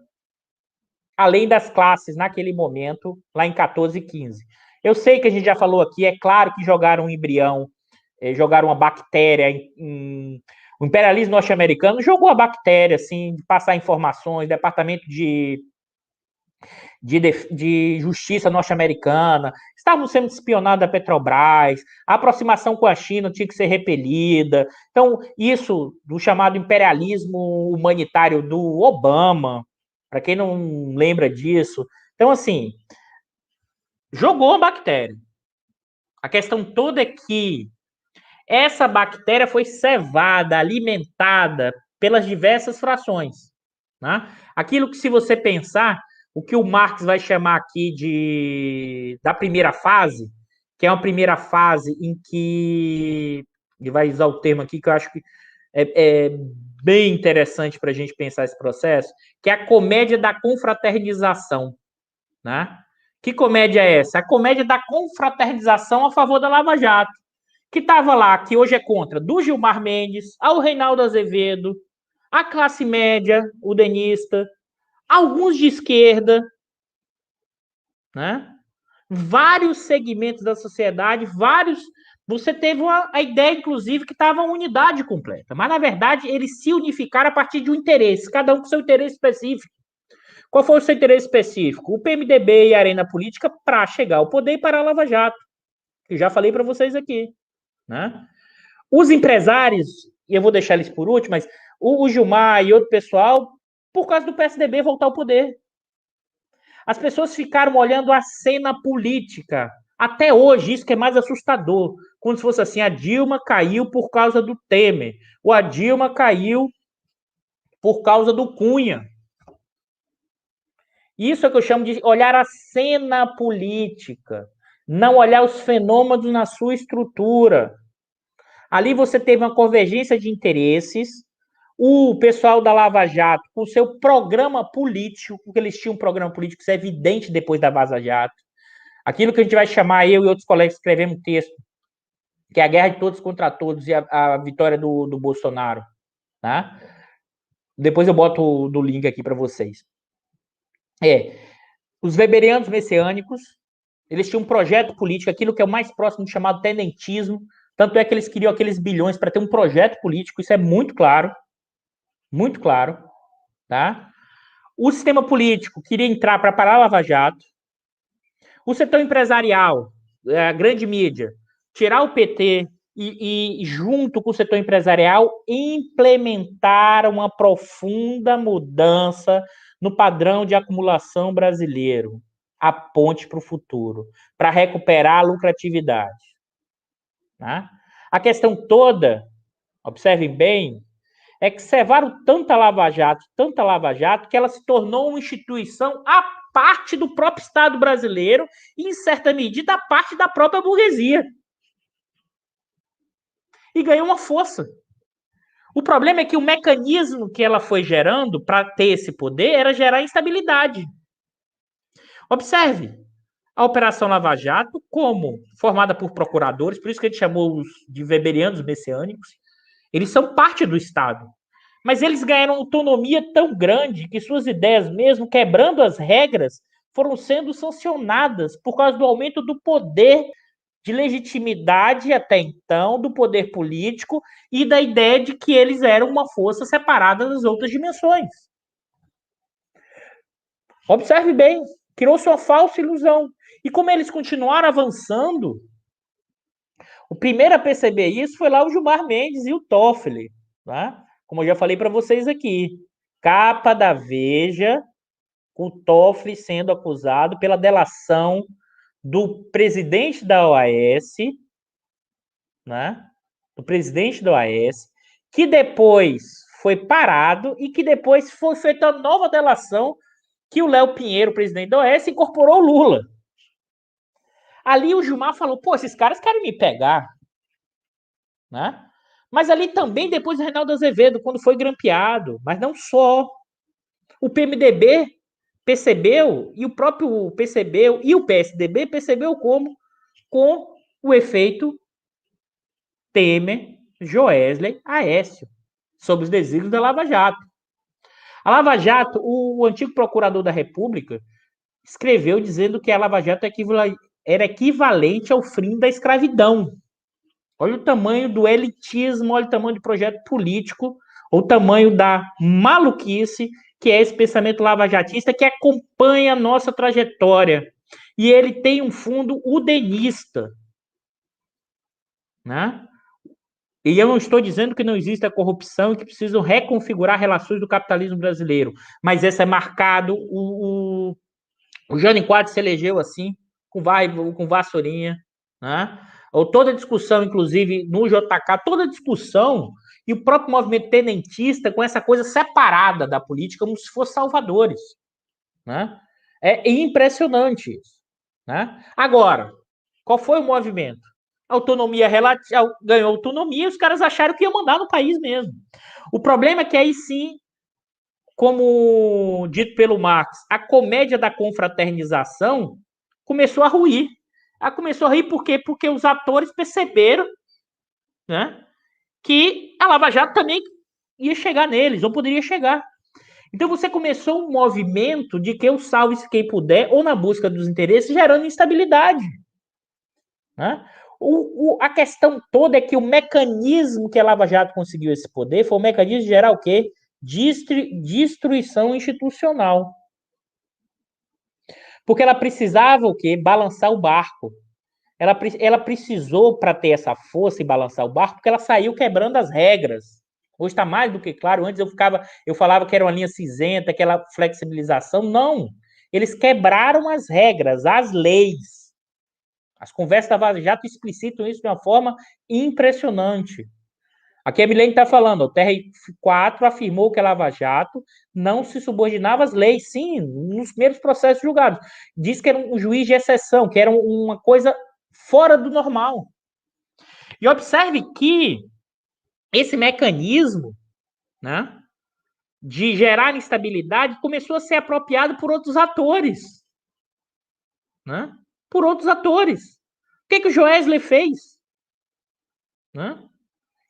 além das classes naquele momento, lá em 14 e 15. Eu sei que a gente já falou aqui, é claro que jogaram um embrião, jogaram uma bactéria o imperialismo norte-americano jogou a bactéria, assim, de passar informações, departamento de justiça norte-americana, estavam sendo espionados da Petrobras, a aproximação com a China tinha que ser repelida. Então, isso do chamado imperialismo humanitário do Obama, para quem não lembra disso. Então, assim, jogou a bactéria. A questão toda é que essa bactéria foi cevada, alimentada pelas diversas frações. Né? Aquilo que, se você pensar, o que o Marx vai chamar aqui da primeira fase, que é uma primeira fase em que, ele vai usar o termo aqui que eu acho que é bem interessante para a gente pensar esse processo, que é a comédia da confraternização. Né? Que comédia é essa? A comédia da confraternização a favor da Lava Jato, que estava lá, que hoje é contra, do Gilmar Mendes, ao Reinaldo Azevedo, a classe média, o denista, alguns de esquerda, né? Vários segmentos da sociedade, vários. Você teve a ideia, inclusive, que estava uma unidade completa, mas na verdade eles se unificaram a partir de um interesse, cada um com seu interesse específico. Qual foi o seu interesse específico? O PMDB e a Arena Política para chegar ao poder e parar a Lava Jato, que eu já falei para vocês aqui. Né? Os empresários, e eu vou deixar eles por último, mas o Gilmar e outro pessoal, por causa do PSDB voltar ao poder. As pessoas ficaram olhando a cena política. Até hoje, isso que é mais assustador. Como se fosse assim, a Dilma caiu por causa do Temer. Ou a Dilma caiu por causa do Cunha. Isso é que eu chamo de olhar a cena política. Não olhar os fenômenos na sua estrutura. Ali você teve uma convergência de interesses. O pessoal da Lava Jato, com seu programa político, porque eles tinham um programa político, isso é evidente depois da Vaza Jato. Aquilo que a gente vai chamar, eu e outros colegas escrevemos texto, que é a guerra de todos contra todos e a vitória do Bolsonaro, tá? Depois eu boto do link aqui para vocês. Os weberianos messiânicos, eles tinham um projeto político, aquilo que é o mais próximo de chamado tenentismo, tanto é que eles queriam aqueles bilhões para ter um projeto político, isso é muito claro, tá? O sistema político queria entrar para parar a Lava Jato, o setor empresarial, a grande mídia, tirar o PT e junto com o setor empresarial, implementar uma profunda mudança no padrão de acumulação brasileiro, a ponte para o futuro, para recuperar a lucratividade. Tá? A questão toda, observem bem, é que servaram tanta Lava Jato, que ela se tornou uma instituição à parte do próprio Estado brasileiro e, em certa medida, à parte da própria burguesia. E ganhou uma força. O problema é que o mecanismo que ela foi gerando para ter esse poder era gerar instabilidade. Observe, a Operação Lava Jato, como formada por procuradores, por isso que a gente chamou os de weberianos messiânicos, eles são parte do Estado. Mas eles ganharam autonomia tão grande que suas ideias, mesmo quebrando as regras, foram sendo sancionadas por causa do aumento do poder de legitimidade até então, do poder político e da ideia de que eles eram uma força separada das outras dimensões. Observe bem, criou-se uma falsa ilusão. E como eles continuaram avançando, o primeiro a perceber isso foi lá o Gilmar Mendes e o Toffoli, tá? Como eu já falei para vocês aqui. Capa da Veja, com o Toffoli sendo acusado pela delação do presidente da OAS, né? Do presidente da OAS, que depois foi parado e que depois foi feita a nova delação que o Léo Pinheiro, presidente da OAS, incorporou o Lula. Ali o Gilmar falou, pô, esses caras querem me pegar, né? Mas ali também depois o Reinaldo Azevedo, quando foi grampeado, mas não só. O PMDB percebeu, e o próprio percebeu, e o PSDB percebeu como? Com o efeito Temer, Joesley, Aécio, sobre os desígnios da Lava Jato. A Lava Jato, o antigo procurador da República, escreveu dizendo que a Lava Jato era equivalente ao fim da escravidão. Olha o tamanho do elitismo, olha o tamanho do projeto político, o tamanho da maluquice que é esse pensamento lavajatista que acompanha a nossa trajetória. E ele tem um fundo udenista, né? E eu não estou dizendo que não existe a corrupção e que precisam reconfigurar relações do capitalismo brasileiro, mas esse é marcado, o Jânio Quadros se elegeu assim, com vassourinha, né? Ou toda discussão, inclusive no JK, toda discussão e o próprio movimento tenentista com essa coisa separada da política, como se fossem salvadores, né? É impressionante isso, né? Agora, qual foi o movimento? Autonomia relativa, ganhou autonomia e os caras acharam que ia mandar no país mesmo. O problema é que aí sim, como dito pelo Marx, a comédia da confraternização começou a ruir. Ela começou a ruir por quê? Porque os atores perceberam, né, que a Lava Jato também ia chegar neles, ou poderia chegar. Então você começou um movimento de que eu salve-se quem puder, ou na busca dos interesses, gerando instabilidade. Né? A questão toda é que o mecanismo que a Lava Jato conseguiu esse poder foi o mecanismo de gerar o quê? Destruição institucional. Porque ela precisava o quê? Balançar o barco. Ela precisou, para ter essa força e balançar o barco, porque ela saiu quebrando as regras. Hoje está mais do que claro. Antes eu falava que era uma linha cinzenta, aquela flexibilização. Não. Eles quebraram as regras, as leis. As conversas da Vaza Jato explicitam isso de uma forma impressionante. Aqui a Milene está falando, o TR4 afirmou que a Lava Jato não se subordinava às leis, sim, nos primeiros processos julgados. Diz que era um juiz de exceção, que era uma coisa fora do normal. E observe que esse mecanismo, né, de gerar instabilidade começou a ser apropriado por outros atores. Né? Por outros atores. O que o Joesley fez? né?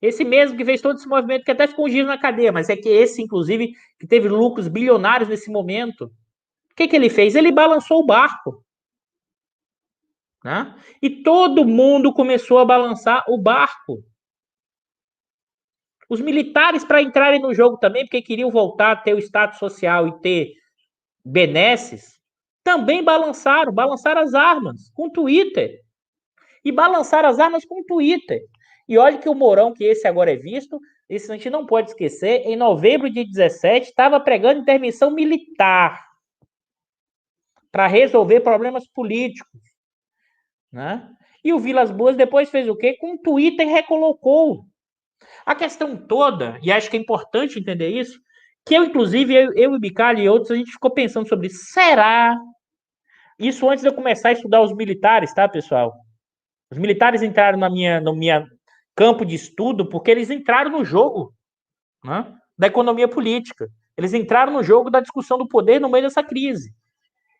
Esse mesmo que fez todo esse movimento, que até ficou um giro na cadeia, mas é que esse, inclusive, que teve lucros bilionários nesse momento, o que ele fez? Ele balançou o barco. Né? E todo mundo começou a balançar o barco. Os militares, para entrarem no jogo também, porque queriam voltar a ter o status social e ter benesses, também balançaram as armas com Twitter. E balançaram as armas com Twitter. E olha que o Mourão, que esse agora é visto, isso a gente não pode esquecer, em novembro de 17, estava pregando intervenção militar para resolver problemas políticos. Né? E o Vilas Boas depois fez o quê? Com o Twitter recolocou. A questão toda, e acho que é importante entender isso, que eu, inclusive, eu e Bicalho e outros, a gente ficou pensando sobre será? Isso antes de eu começar a estudar os militares, tá, pessoal? Os militares entraram no minha campo de estudo porque eles entraram no jogo, né, da economia política. Eles entraram no jogo da discussão do poder no meio dessa crise.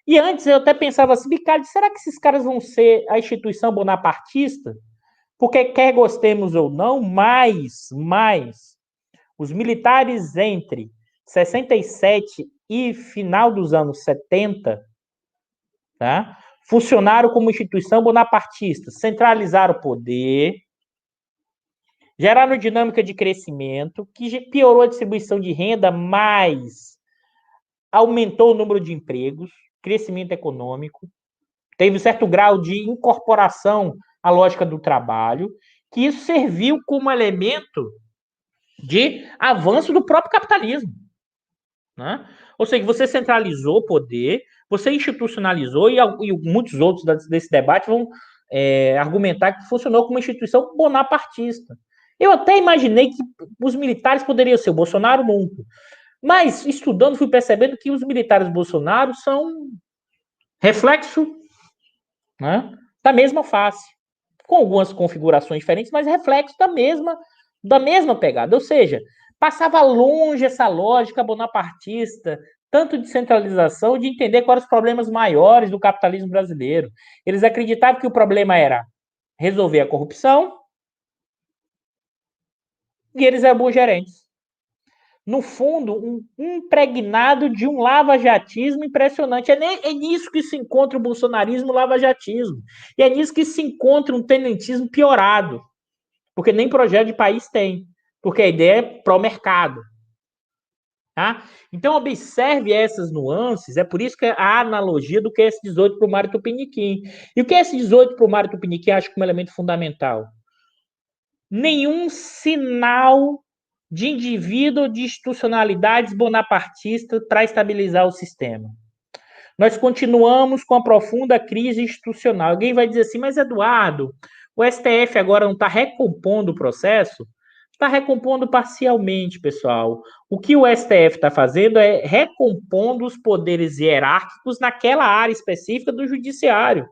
E antes eu até pensava assim, Bicalho, será que esses caras vão ser a instituição bonapartista? Porque quer gostemos ou não, mais os militares entre 67 e final dos anos 70, tá, funcionaram como instituição bonapartista, centralizaram o poder, geraram dinâmica de crescimento, que piorou a distribuição de renda, mas aumentou o número de empregos, crescimento econômico, teve um certo grau de incorporação à lógica do trabalho, que isso serviu como elemento de avanço do próprio capitalismo. Né? Ou seja, você centralizou o poder, você institucionalizou, e muitos outros desse debate vão argumentar que funcionou como uma instituição bonapartista. Eu até imaginei que os militares poderiam ser o Bolsonaro nunca. Mas, estudando, fui percebendo que os militares Bolsonaro são reflexo, né, da mesma face, com algumas configurações diferentes, mas reflexo da mesma pegada. Ou seja, passava longe essa lógica bonapartista, tanto de centralização, de entender quais eram os problemas maiores do capitalismo brasileiro. Eles acreditavam que o problema era resolver a corrupção e eles eram bons gerentes. No fundo, impregnado de um lavajatismo impressionante. É nisso que se encontra o bolsonarismo, o lavajatismo. E é nisso que se encontra um tenentismo piorado. Porque nem projeto de país tem. Porque a ideia é pró-mercado. Tá? Então, observe essas nuances. É por isso que a analogia do QS18 para o Mário Tupiniquim. E o QS18 para o Mário Tupiniquim acho que é um elemento fundamental. Nenhum sinal de indivíduo ou de institucionalidades bonapartistas para estabilizar o sistema. Nós continuamos com a profunda crise institucional. Alguém vai dizer assim, mas Eduardo, o STF agora não está recompondo o processo? Está recompondo parcialmente, pessoal. O que o STF está fazendo é recompondo os poderes hierárquicos naquela área específica do judiciário.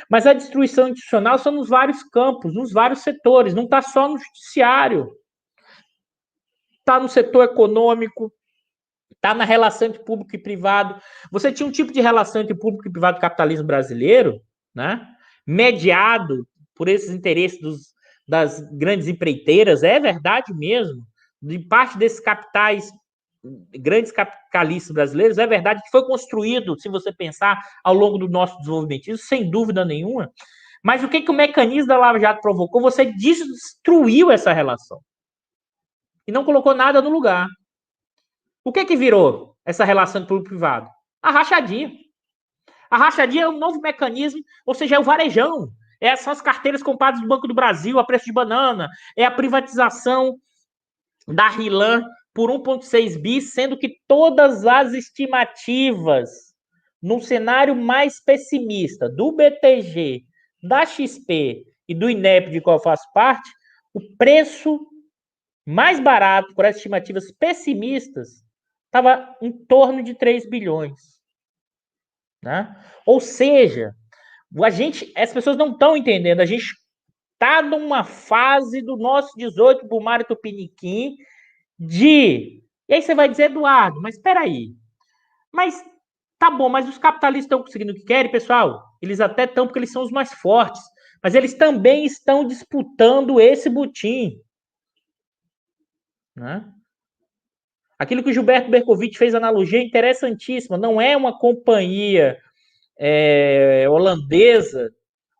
Mas a destruição institucional são nos vários campos, nos vários setores, não está só no judiciário. Está no setor econômico, está na relação entre público e privado. Você tinha um tipo de relação entre público e privado do capitalismo brasileiro, né, mediado por esses interesses das grandes empreiteiras, é verdade mesmo, de parte desses capitais, grandes capitalistas brasileiros, é verdade que foi construído, se você pensar, ao longo do nosso desenvolvimento, isso sem dúvida nenhuma. Mas o que o mecanismo da Lava Jato provocou? Você destruiu essa relação e não colocou nada no lugar. O que virou essa relação de público-privado? A rachadinha. A rachadinha é um novo mecanismo, ou seja, é o varejão. São as carteiras compradas do Banco do Brasil a preço de banana. É a privatização da RLAN por 1,6 bi, sendo que todas as estimativas, num cenário mais pessimista, do BTG, da XP e do INEP, de qual eu faço parte, o preço mais barato, por estimativas pessimistas, estava em torno de 3 bilhões. Né? Ou seja, as pessoas não estão entendendo, a gente está numa fase do nosso 18 do Mário Tupiniquim de... E aí você vai dizer, Eduardo, mas espera aí. Mas tá bom, mas os capitalistas estão conseguindo o que querem, pessoal? Eles até estão porque eles são os mais fortes. Mas eles também estão disputando esse butim, né? Aquilo que o Gilberto Bercovitch fez analogia é interessantíssima. Não é uma companhia holandesa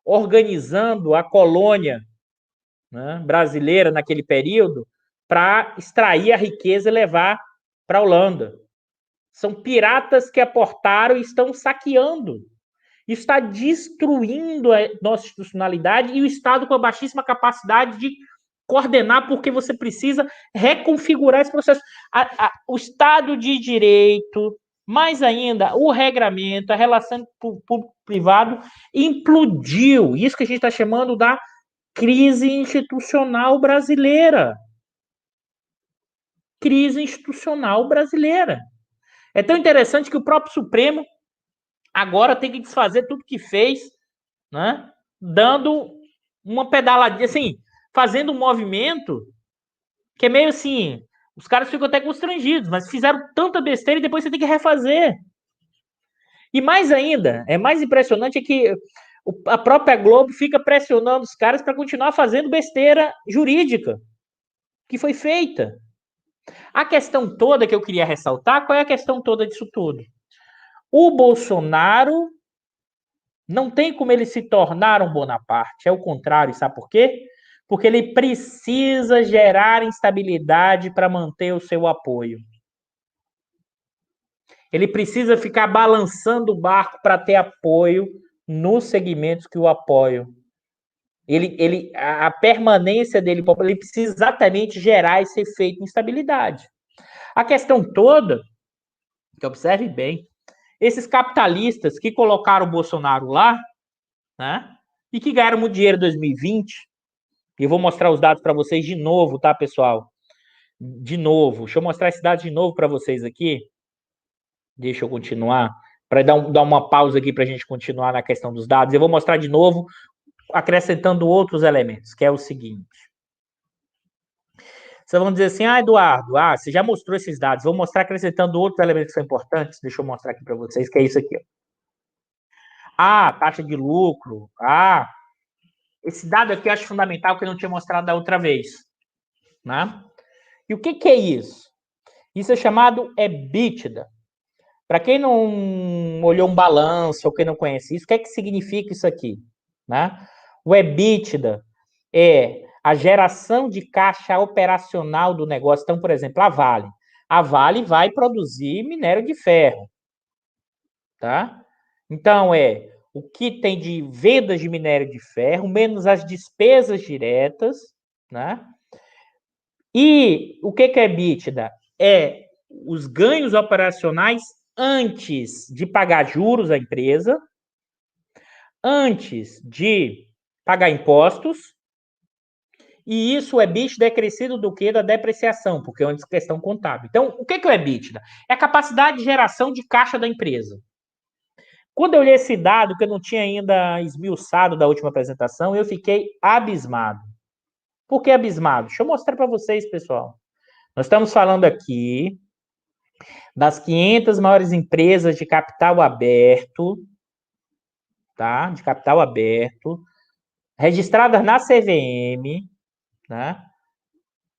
organizando a colônia, né, brasileira naquele período para extrair a riqueza e levar para a Holanda. São piratas que aportaram e estão saqueando. Isso está destruindo a nossa institucionalidade e o Estado com a baixíssima capacidade de coordenar, porque você precisa reconfigurar esse processo. O Estado de Direito, mais ainda, o regramento, a relação público-privado implodiu. Isso que a gente está chamando da crise institucional brasileira. Crise institucional brasileira. É tão interessante que o próprio Supremo agora tem que desfazer tudo que fez, né? Dando uma pedaladinha, assim, fazendo um movimento que é meio assim, os caras ficam até constrangidos, mas fizeram tanta besteira e depois você tem que refazer. E mais ainda, é mais impressionante é que a própria Globo fica pressionando os caras para continuar fazendo besteira jurídica que foi feita. A questão toda que eu queria ressaltar, qual é a questão toda disso tudo? O Bolsonaro não tem como ele se tornar um Bonaparte, é o contrário, sabe por quê? Porque ele precisa gerar instabilidade para manter o seu apoio. Ele precisa ficar balançando o barco para ter apoio nos segmentos que o apoiam. A permanência dele, ele precisa exatamente gerar esse efeito de instabilidade. A questão toda, que observe bem, esses capitalistas que colocaram o Bolsonaro lá, né, e que ganharam muito dinheiro em 2020, e eu vou mostrar os dados para vocês de novo, tá, pessoal? De novo, deixa eu mostrar esses dados de novo para vocês aqui. Deixa eu continuar, para dar uma pausa aqui para a gente continuar na questão dos dados. Eu vou mostrar de novo, acrescentando outros elementos, que é o seguinte. Vocês vão dizer assim, Eduardo, você já mostrou esses dados, vou mostrar acrescentando outros elementos que são importantes. Deixa eu mostrar aqui para vocês, que é isso aqui. Taxa de lucro. Esse dado aqui eu acho fundamental, que eu não tinha mostrado da outra vez. Né? E o que é isso? Isso é chamado EBITDA. Para quem não olhou um balanço ou quem não conhece isso, o que é que significa isso aqui? Né? O EBITDA é a geração de caixa operacional do negócio. Então, por exemplo, a Vale. A Vale vai produzir minério de ferro. Tá? Então, o que tem de vendas de minério de ferro, menos as despesas diretas, né? E o que é EBITDA? É os ganhos operacionais antes de pagar juros à empresa, antes de pagar impostos, e isso, o EBITDA é crescido do que? Da depreciação, porque é uma questão contábil. Então, o que é o EBITDA? É a capacidade de geração de caixa da empresa. Quando eu li esse dado, que eu não tinha ainda esmiuçado da última apresentação, eu fiquei abismado. Por que abismado? Deixa eu mostrar para vocês, pessoal. Nós estamos falando aqui das 500 maiores empresas de capital aberto, tá? De capital aberto, registradas na CVM, né?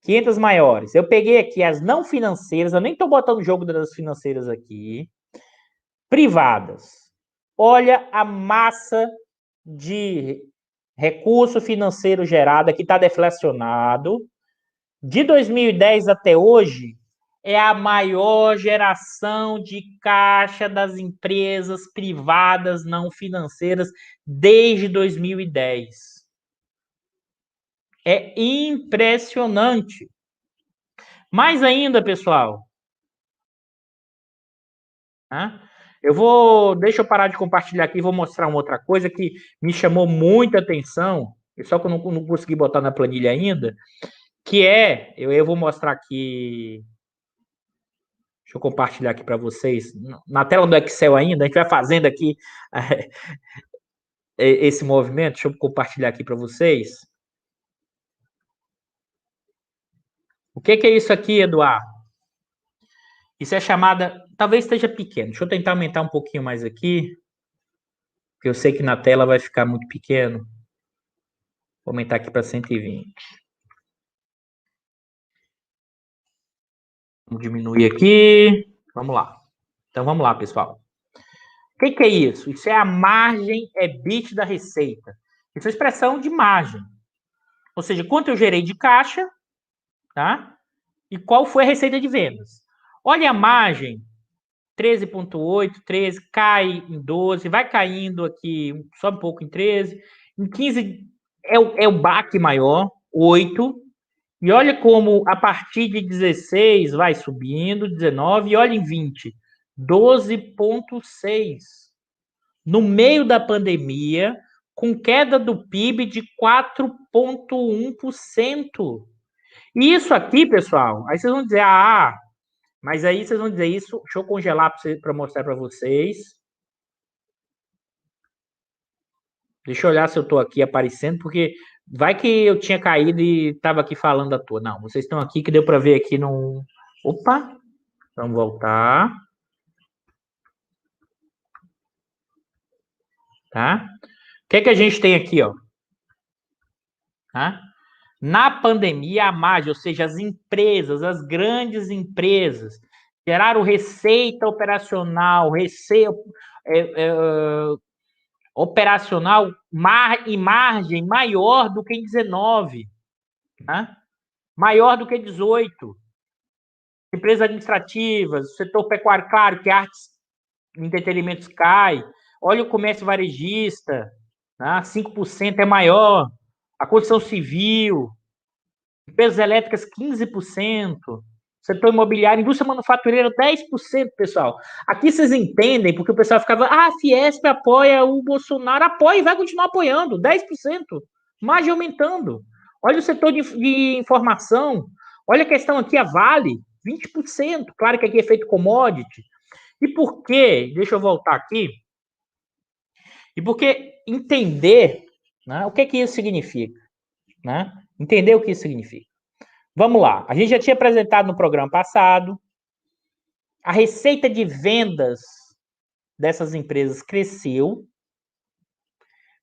500 maiores. Eu peguei aqui as não financeiras, eu nem estou botando o jogo das financeiras aqui, privadas. Olha a massa de recurso financeiro gerado, que está deflacionado. De 2010 até hoje, é a maior geração de caixa das empresas privadas não financeiras desde 2010. É impressionante. Mais ainda, pessoal. Deixa eu parar de compartilhar aqui e vou mostrar uma outra coisa que me chamou muita atenção, só que eu não consegui botar na planilha ainda, que eu vou mostrar aqui. Deixa eu compartilhar aqui para vocês. Na tela do Excel ainda, a gente vai fazendo aqui esse movimento. Deixa eu compartilhar aqui para vocês. O que é isso aqui, Eduardo? Isso é chamada... Talvez esteja pequeno. Deixa eu tentar aumentar um pouquinho mais aqui, porque eu sei que na tela vai ficar muito pequeno. Vou aumentar aqui para 120. Vamos diminuir aqui. Vamos lá. Então, vamos lá, pessoal. O que é isso? Isso é a margem EBIT da receita. Isso é expressão de margem. Ou seja, quanto eu gerei de caixa, tá? E qual foi a receita de vendas. Olha a margem, 13,8, 13, cai em 12, vai caindo aqui, sobe um pouco em 13, em 15 é o baque maior, 8, e olha como a partir de 16 vai subindo, 19, e olha em 20, 12,6. No meio da pandemia, com queda do PIB de 4,1%. E isso aqui, pessoal, aí vocês vão dizer, mas aí vocês vão dizer isso, deixa eu congelar para mostrar para vocês. Deixa eu olhar se eu estou aqui aparecendo, porque vai que eu tinha caído e estava aqui falando à toa. Não, vocês estão aqui que deu para ver aqui no... Opa, vamos voltar. Tá? O que é que a gente tem aqui, ó? Tá? Na pandemia, a margem, ou seja, as empresas, as grandes empresas, geraram receita operacional, operacional e margem maior do que em 19, tá? Maior do que 18. Empresas administrativas, setor pecuário, claro que artes e entretenimentos cai. Olha o comércio varejista, tá? 5% é maior. A construção civil, empresas elétricas 15%, setor imobiliário, indústria manufatureira 10%, pessoal. Aqui vocês entendem, porque o pessoal ficava, a Fiesp apoia o Bolsonaro, apoia e vai continuar apoiando, 10%, margem aumentando. Olha o setor de informação, olha a questão aqui, a Vale, 20%, claro que aqui é feito commodity. E por quê? Deixa eu voltar aqui. E porque entender, né, o que isso significa, né? Entender o que isso significa. Vamos lá. A gente já tinha apresentado no programa passado. A receita de vendas dessas empresas cresceu,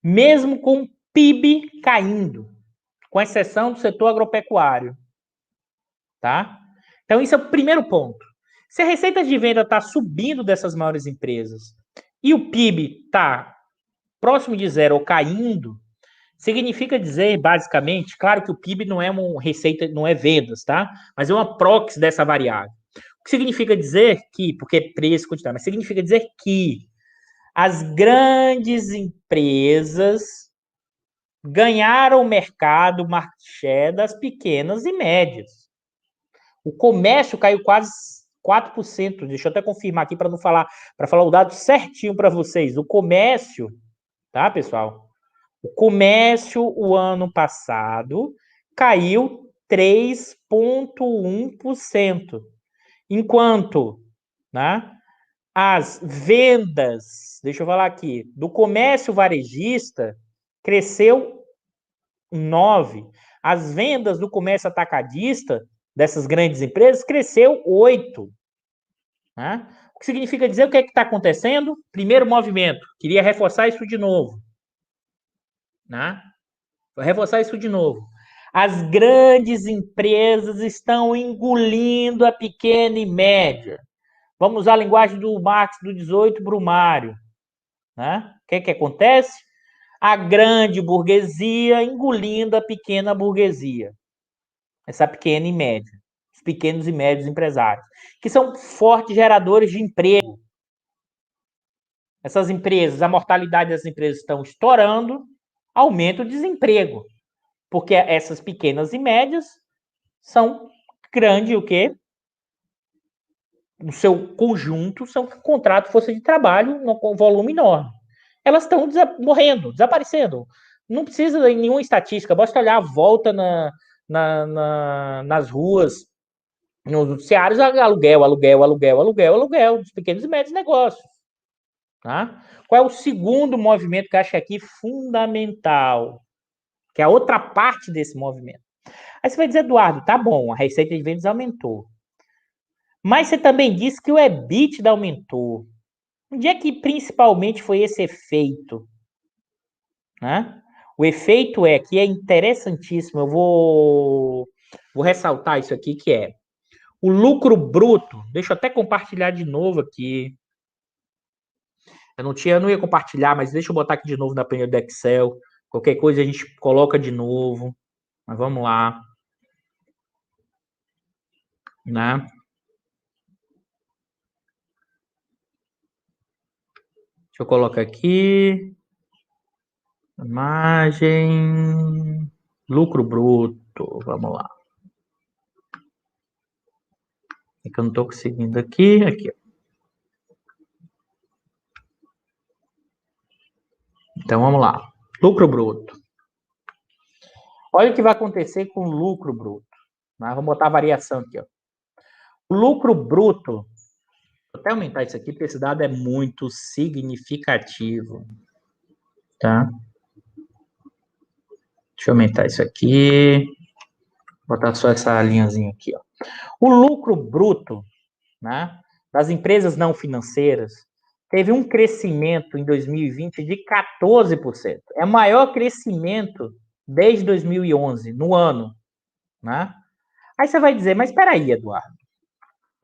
mesmo com o PIB caindo, com exceção do setor agropecuário. Tá? Então, isso é o primeiro ponto. Se a receita de venda está subindo dessas maiores empresas e o PIB está próximo de zero ou caindo, significa dizer, basicamente, claro que o PIB não é uma receita, não é vendas, tá? Mas é uma proxy dessa variável. O que significa dizer que, porque é preço quantidade, mas significa dizer que as grandes empresas ganharam o mercado, market share das pequenas e médias. O comércio caiu quase 4%. Deixa eu até confirmar aqui para não falar, para falar o dado certinho para vocês. O comércio, tá, pessoal? O comércio, o ano passado, caiu 3,1%. Enquanto, né, as vendas, deixa eu falar aqui, do comércio varejista cresceu 9%. As vendas do comércio atacadista dessas grandes empresas cresceu 8%. Né? O que significa dizer o que é que está acontecendo? Primeiro movimento, queria reforçar isso de novo. Né? Vou reforçar isso de novo. As grandes empresas estão engolindo a pequena e média. Vamos usar a linguagem do Marx do 18 Brumário. Né? O que acontece? A grande burguesia engolindo a pequena burguesia. Essa pequena e média. Os pequenos e médios empresários. Que são fortes geradores de emprego. Essas empresas, a mortalidade das empresas estão estourando, aumenta o desemprego. Porque essas pequenas e médias são grande o quê? No seu conjunto, são contratos de força de trabalho com volume enorme. Elas estão morrendo, desaparecendo. Não precisa de nenhuma estatística, basta olhar a volta nas ruas, nos noticiários, aluguel, aluguel, aluguel, aluguel, aluguel, dos pequenos e médios negócios. Tá? Qual é o segundo movimento que eu acho aqui fundamental? Que é a outra parte desse movimento. Aí você vai dizer, Eduardo, tá bom, a receita de vendas aumentou. Mas você também disse que o EBITDA aumentou. Onde é que principalmente foi esse efeito? Né? O efeito é que é interessantíssimo, eu vou ressaltar isso aqui, que é o lucro bruto. Deixa eu até compartilhar de novo aqui. Eu não ia compartilhar, mas deixa eu botar aqui de novo na planilha do Excel. Qualquer coisa a gente coloca de novo. Mas vamos lá. Né? Deixa eu colocar aqui. Imagem. Lucro bruto. Vamos lá. É que eu não estou conseguindo aqui. Aqui. Então vamos lá. Lucro bruto. Olha o que vai acontecer com o lucro bruto. Né? Vamos botar a variação aqui. Ó. O lucro bruto. Vou até aumentar isso aqui, porque esse dado é muito significativo. Tá? Deixa eu aumentar isso aqui. Vou botar só essa linhazinha aqui. Ó. O lucro bruto, né, das empresas não financeiras teve um crescimento em 2020 de 14%. É o maior crescimento desde 2011, no ano. Né? Aí você vai dizer, mas espera aí, Eduardo.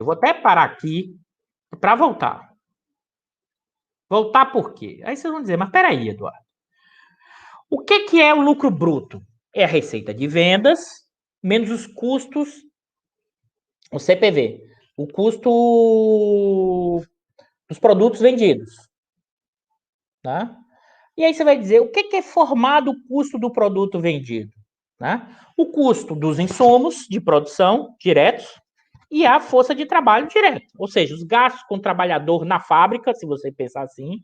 Eu vou até parar aqui para voltar. Voltar por quê? Aí vocês vão dizer, mas espera aí, Eduardo. O que é o lucro bruto? É a receita de vendas menos os custos, o CPV, o custo dos produtos vendidos. Tá? E aí você vai dizer, o que é formado o custo do produto vendido? Né? O custo dos insumos de produção diretos e a força de trabalho direto. Ou seja, os gastos com o trabalhador na fábrica, se você pensar assim,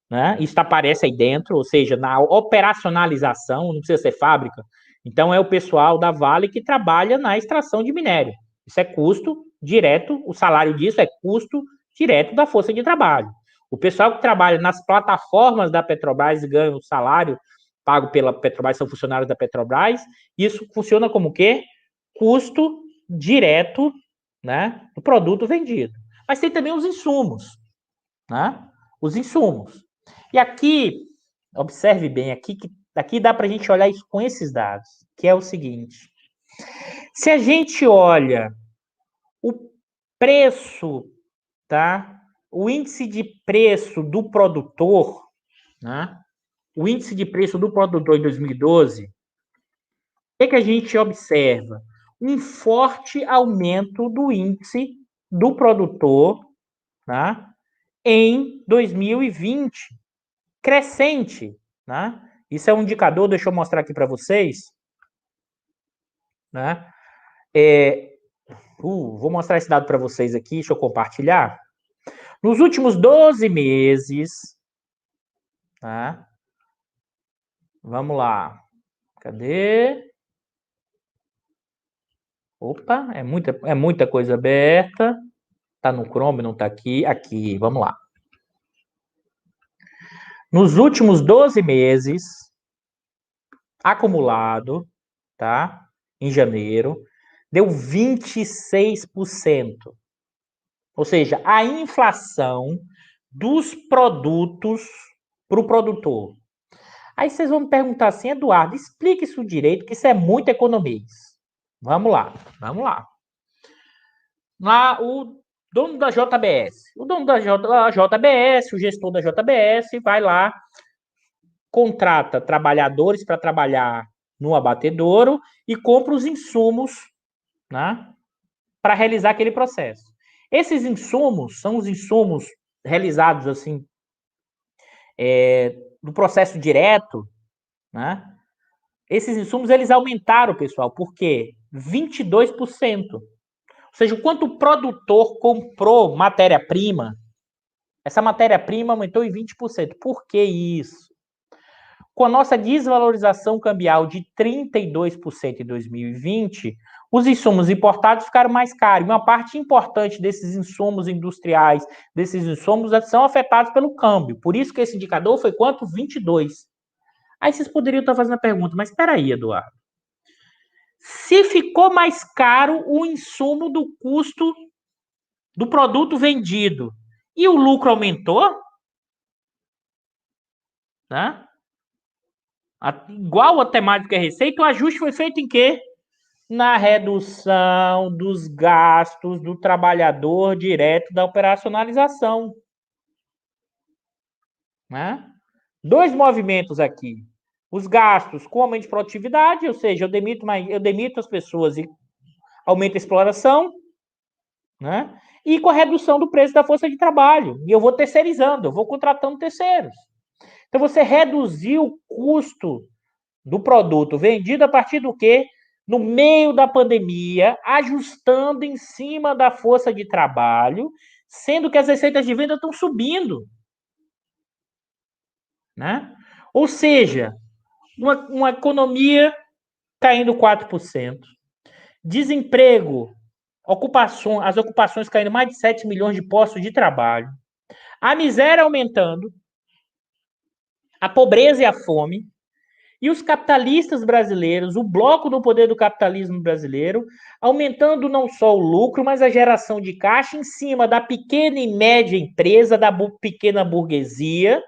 né? Isso aparece aí dentro, ou seja, na operacionalização, não precisa ser fábrica. Então, é o pessoal da Vale que trabalha na extração de minério. Isso é custo direto, o salário disso é custo direto da força de trabalho. O pessoal que trabalha nas plataformas da Petrobras e ganha o salário pago pela Petrobras, são funcionários da Petrobras, isso funciona como o quê? Custo direto, né, do produto vendido. Mas tem também os insumos, né? Os insumos. E aqui, observe bem, aqui dá para a gente olhar isso com esses dados, que é o seguinte: se a gente olha o preço, tá? O índice de preço do produtor, né? O índice de preço do produtor em 2012, o que a gente observa? Um forte aumento do índice do produtor, tá? Em 2020, crescente, né? Isso é um indicador, deixa eu mostrar aqui para vocês, né? Vou mostrar esse dado para vocês aqui, deixa eu compartilhar. Nos últimos 12 meses, tá? Vamos lá. Cadê? Opa, é muita coisa aberta. Tá no Chrome, não tá aqui. Aqui, vamos lá. Nos últimos 12 meses, acumulado, tá? Em janeiro, deu 26%. Ou seja, a inflação dos produtos para o produtor. Aí vocês vão me perguntar assim, Eduardo, explique isso direito, que isso é muita economia. Vamos lá, vamos lá. Lá, o dono da JBS, o dono da JBS, o gestor da JBS, vai lá, contrata trabalhadores para trabalhar no abatedouro e compra os insumos, né, para realizar aquele processo. Esses insumos são os insumos realizados assim do processo direto, né? Esses insumos eles aumentaram, pessoal, por quê? 22%. Ou seja, o quanto o produtor comprou matéria-prima, essa matéria-prima aumentou em 20%. Por que isso? Com a nossa desvalorização cambial de 32% em 2020, os insumos importados ficaram mais caros. Uma parte importante desses insumos industriais, desses insumos, são afetados pelo câmbio. Por isso que esse indicador foi quanto? 22. Aí vocês poderiam estar fazendo a pergunta, mas espera aí, Eduardo. Se ficou mais caro o insumo do custo do produto vendido e o lucro aumentou, né? igual a temática e receita, o ajuste foi feito em quê? Na redução dos gastos do trabalhador direto da operacionalização, né? Dois movimentos aqui. Os gastos com aumento de produtividade, ou seja, eu demito as pessoas e aumento a exploração, né? E com a redução do preço da força de trabalho. E eu vou terceirizando, eu vou contratando terceiros. Então você reduziu o custo do produto vendido a partir do quê? No meio da pandemia, ajustando em cima da força de trabalho, sendo que as receitas de venda estão subindo, né? Ou seja, uma economia caindo 4%, desemprego, as ocupações caindo mais de 7 milhões de postos de trabalho, a miséria aumentando, a pobreza e a fome, e os capitalistas brasileiros, o bloco do poder do capitalismo brasileiro, aumentando não só o lucro, mas a geração de caixa em cima da pequena e média empresa, da pequena burguesia,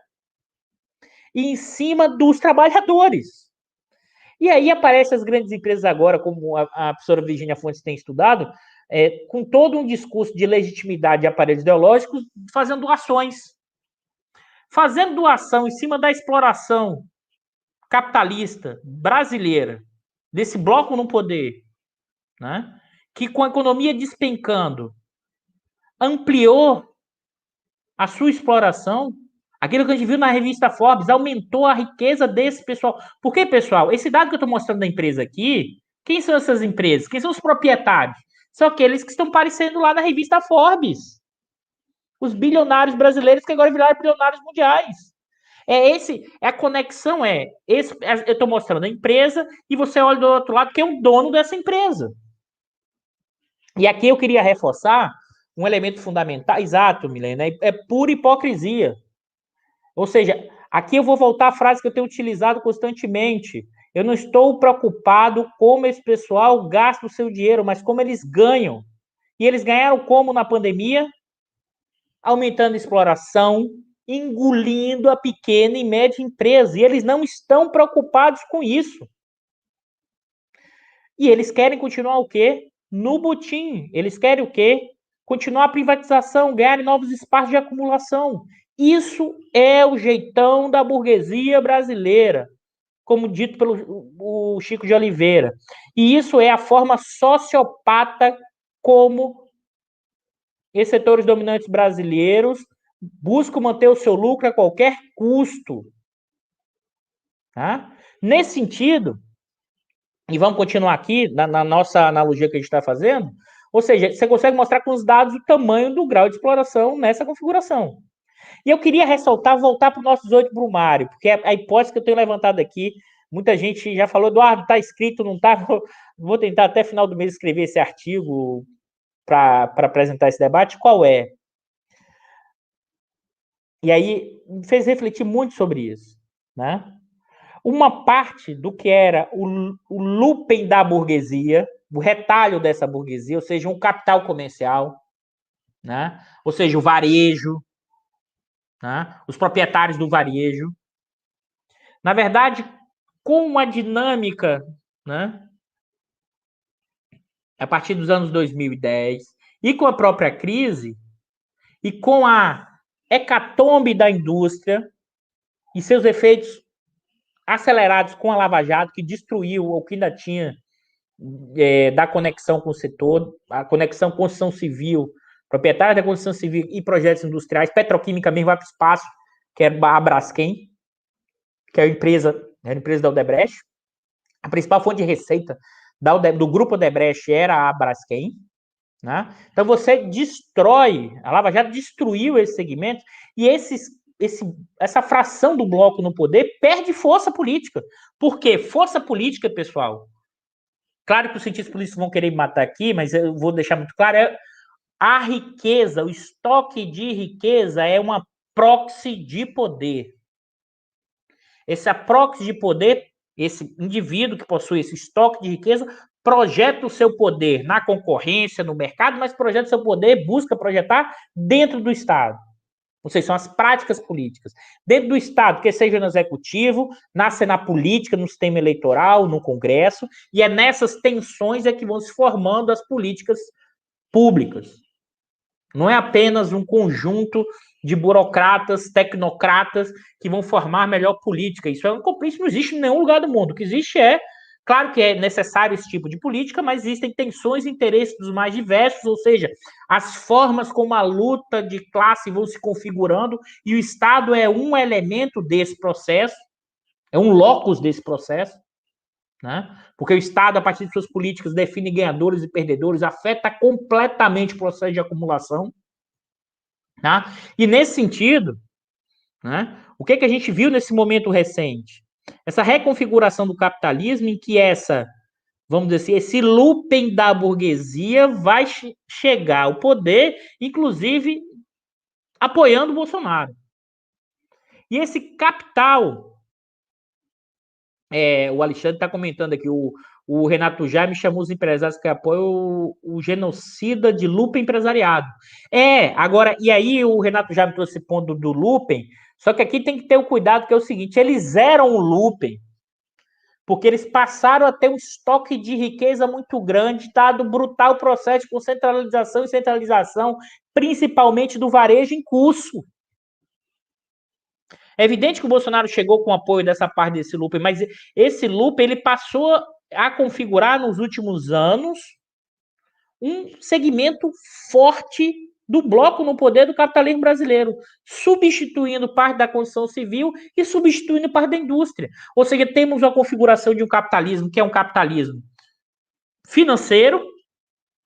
e em cima dos trabalhadores. E aí aparecem as grandes empresas agora, como a professora Virginia Fontes tem estudado, com todo um discurso de legitimidade de aparelhos ideológicos, fazendo doações. Fazendo doação em cima da exploração capitalista brasileira, desse bloco no poder, né? Que com a economia despencando, ampliou a sua exploração. Aquilo que a gente viu na revista Forbes, aumentou a riqueza desse pessoal. Por que, pessoal? Esse dado que eu estou mostrando da empresa aqui, quem são essas empresas? Quem são os proprietários? São aqueles que estão aparecendo lá na revista Forbes. Os bilionários brasileiros que agora viraram bilionários mundiais. A conexão eu estou mostrando a empresa e você olha do outro lado que é o dono dessa empresa. E aqui eu queria reforçar um elemento fundamental, exato, Milena, é pura hipocrisia. Ou seja, aqui eu vou voltar à frase que eu tenho utilizado constantemente. Eu não estou preocupado como esse pessoal gasta o seu dinheiro, mas como eles ganham. E eles ganharam como na pandemia? Aumentando a exploração, engolindo a pequena e média empresa. E eles não estão preocupados com isso. E eles querem continuar o quê? No butim. Eles querem o quê? Continuar a privatização, ganhar novos espaços de acumulação. Isso é o jeitão da burguesia brasileira, como dito pelo o Chico de Oliveira. E isso é a forma sociopata como esses setores dominantes brasileiros buscam manter o seu lucro a qualquer custo. Tá? Nesse sentido, e vamos continuar aqui na nossa analogia que a gente está fazendo, ou seja, você consegue mostrar com os dados o tamanho do grau de exploração nessa configuração. E eu queria ressaltar, voltar para o nosso 18 brumário, porque a hipótese que eu tenho levantado aqui, muita gente já falou, Eduardo, está escrito, não está? Vou tentar até final do mês escrever esse artigo para apresentar esse debate. Qual é? E aí me fez refletir muito sobre isso, né? Uma parte do que era o lupen da burguesia, o retalho dessa burguesia, ou seja, um capital comercial, né? Ou seja, o varejo, né? Os proprietários do varejo. Na verdade, com uma dinâmica, né? A partir dos anos 2010, e com a própria crise, e com a hecatombe da indústria e seus efeitos acelerados com a Lava Jato, que destruiu o que ainda tinha da conexão com o setor, a conexão com construção civil, proprietário da construção civil e projetos industriais, petroquímica mesmo vai para o espaço, que era a Braskem, que é a empresa da Odebrecht. A principal fonte de receita do grupo Odebrecht era a Braskem. Né? Então você destrói, a Lava Jato destruiu esse segmento e essa fração do bloco no poder perde força política. Por quê? Força política, pessoal, claro que os cientistas políticos vão querer me matar aqui, mas eu vou deixar muito claro, a riqueza, o estoque de riqueza é uma proxy de poder. Essa proxy de poder, esse indivíduo que possui esse estoque de riqueza, projeta o seu poder na concorrência, no mercado, mas projeta o seu poder, busca projetar dentro do Estado. Ou seja, são as práticas políticas. Dentro do Estado, que seja no Executivo, nasce na política, no sistema eleitoral, no Congresso, e é nessas tensões é que vão se formando as políticas públicas. Não é apenas um conjunto de burocratas, tecnocratas que vão formar melhor política. Isso não existe em nenhum lugar do mundo. O que existe claro que é necessário esse tipo de política, mas existem tensões e interesses dos mais diversos, ou seja, as formas como a luta de classe vão se configurando e o Estado é um elemento desse processo, é um locus desse processo, né? Porque o Estado, a partir de suas políticas, define ganhadores e perdedores, afeta completamente o processo de acumulação. Tá? E nesse sentido, né, o que a gente viu nesse momento recente? Essa reconfiguração do capitalismo em que vamos dizer assim, esse looping da burguesia vai chegar ao poder, inclusive apoiando o Bolsonaro. E esse capital, o Alexandre está comentando aqui, o Renato Jaime chamou os empresários que apoiam o genocida de looping empresariado. Agora, e aí o Renato Jaime trouxe esse ponto do looping, só que aqui tem que ter o cuidado, que é o seguinte, eles eram o looping, porque eles passaram a ter um estoque de riqueza muito grande, dado o brutal processo de concentralização e centralização, principalmente do varejo em curso. É evidente que o Bolsonaro chegou com apoio dessa parte desse looping, mas esse looping ele passou a configurar nos últimos anos um segmento forte do bloco no poder do capitalismo brasileiro, substituindo parte da construção civil e substituindo parte da indústria. Ou seja, temos uma configuração de um capitalismo que é um capitalismo financeiro,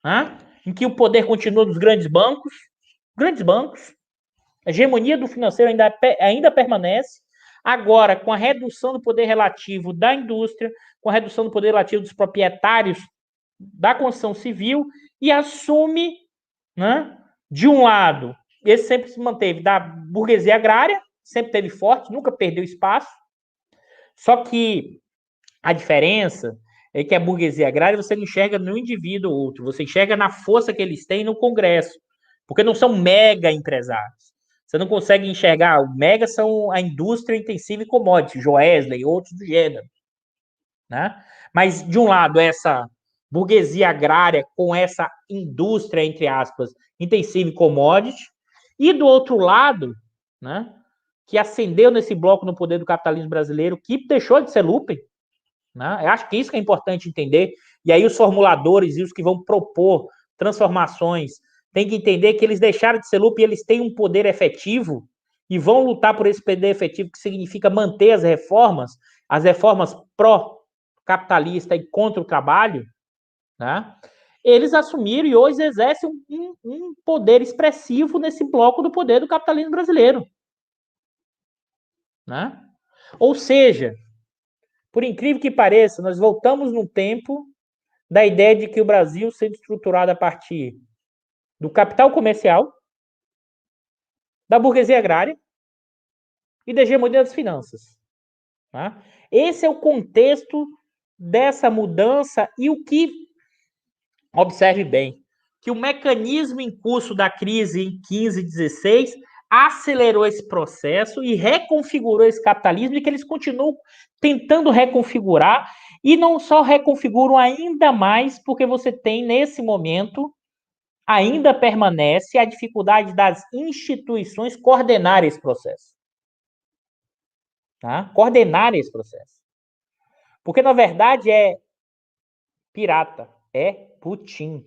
né, em que o poder continua dos grandes bancos, a hegemonia do financeiro ainda permanece, agora com a redução do poder relativo da indústria, com a redução do poder relativo dos proprietários da construção civil, e assume, né, de um lado, esse sempre se manteve da burguesia agrária, sempre teve forte, nunca perdeu espaço, só que a diferença é que a burguesia agrária você não enxerga no indivíduo ou outro, você enxerga na força que eles têm no Congresso, porque não são mega empresários. Você não consegue enxergar, o mega são a indústria intensiva e commodities, Joesley e outros do gênero. Né? Mas, de um lado, essa burguesia agrária com essa indústria, entre aspas, intensiva e commodity, e do outro lado, né, que ascendeu nesse bloco no poder do capitalismo brasileiro, que deixou de ser looping. Né? Eu acho que isso que é importante entender, e aí os formuladores e os que vão propor transformações têm que entender que eles deixaram de ser looping e eles têm um poder efetivo e vão lutar por esse poder efetivo, que significa manter as reformas pró-capitalista e contra o trabalho, né? Eles assumiram e hoje exercem um poder expressivo nesse bloco do poder do capitalismo brasileiro. Né? Ou seja, por incrível que pareça, nós voltamos no tempo da ideia de que o Brasil sendo estruturado a partir do capital comercial, da burguesia agrária e da hegemonia das finanças. Tá? Esse é o contexto dessa mudança e o que, observe bem, que o mecanismo em curso da crise em 15 e 16 acelerou esse processo e reconfigurou esse capitalismo, e que eles continuam tentando reconfigurar, e não só reconfiguram ainda mais, porque você tem, nesse momento, ainda permanece a dificuldade das instituições coordenarem esse processo. Tá? Coordenarem esse processo. Porque, na verdade, é pirata, é Putin.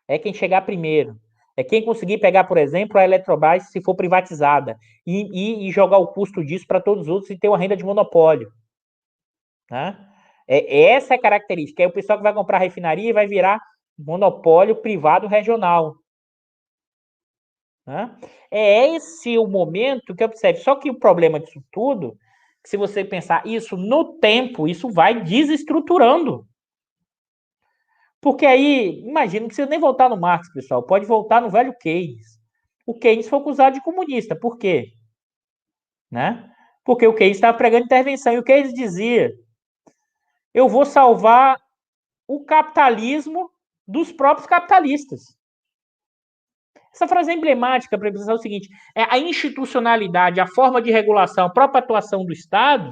É quem chegar primeiro. É quem conseguir pegar, por exemplo, a Eletrobras, se for privatizada, e jogar o custo disso para todos os outros e ter uma renda de monopólio. Né? Essa é a característica. É o pessoal que vai comprar a refinaria e vai virar monopólio privado regional. Né? É esse o momento que observe. Só que o problema disso tudo, se você pensar isso no tempo, isso vai desestruturando. Porque aí, imagina, não precisa nem voltar no Marx, pessoal, pode voltar no velho Keynes. O Keynes foi acusado de comunista. Por quê? Né? Porque o Keynes estava pregando intervenção. E o Keynes dizia: eu vou salvar o capitalismo dos próprios capitalistas. Essa frase é emblemática para pensar o seguinte: é a institucionalidade, a forma de regulação, a própria atuação do Estado,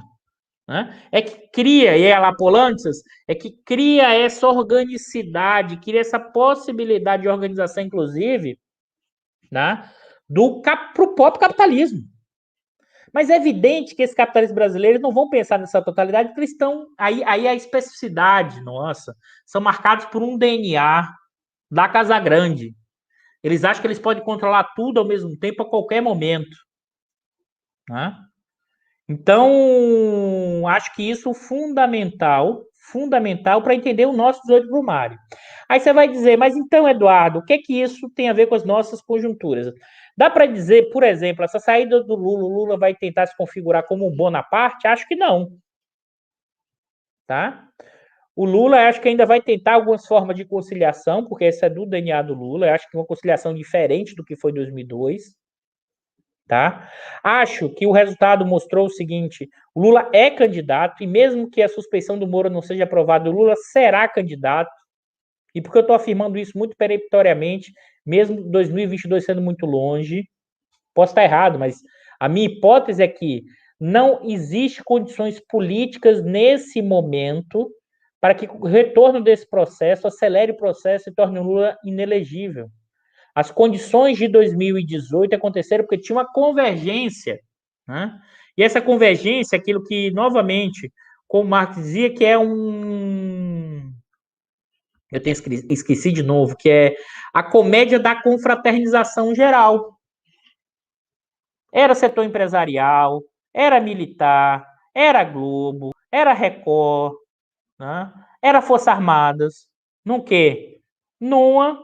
né, é que cria, e é a Lapolantes, é que cria essa organicidade, cria essa possibilidade de organização, inclusive, né, para o próprio capitalismo. Mas é evidente que esses capitalistas brasileiros não vão pensar nessa totalidade, porque eles estão. Aí a especificidade, nossa, são marcados por um DNA da Casa Grande. Eles acham que eles podem controlar tudo ao mesmo tempo a qualquer momento. Né? Então, acho que isso é fundamental para entender o nosso 18 brumário. Aí você vai dizer, mas então, Eduardo, o que é que isso tem a ver com as nossas conjunturas? Dá para dizer, por exemplo, essa saída do Lula, o Lula vai tentar se configurar como um Bonaparte? Acho que não. Tá? O Lula, acho que ainda vai tentar algumas formas de conciliação, porque essa é do DNA do Lula. Eu acho que uma conciliação diferente do que foi em 2002. Tá? Acho que o resultado mostrou o seguinte: o Lula é candidato, e mesmo que a suspeição do Moro não seja aprovada, o Lula será candidato. E porque eu estou afirmando isso muito peremptoriamente, mesmo 2022 sendo muito longe, posso estar errado, mas a minha hipótese é que não existe condições políticas nesse momento para que o retorno desse processo acelere o processo e torne o Lula inelegível. As condições de 2018 aconteceram porque tinha uma convergência, né? E essa convergência, aquilo que, novamente, como Marx dizia, que é um... Eu tenho esqueci de novo, que é a comédia da confraternização geral. Era setor empresarial, era militar, era Globo, era Record, né? Era Forças Armadas. Num quê? Numa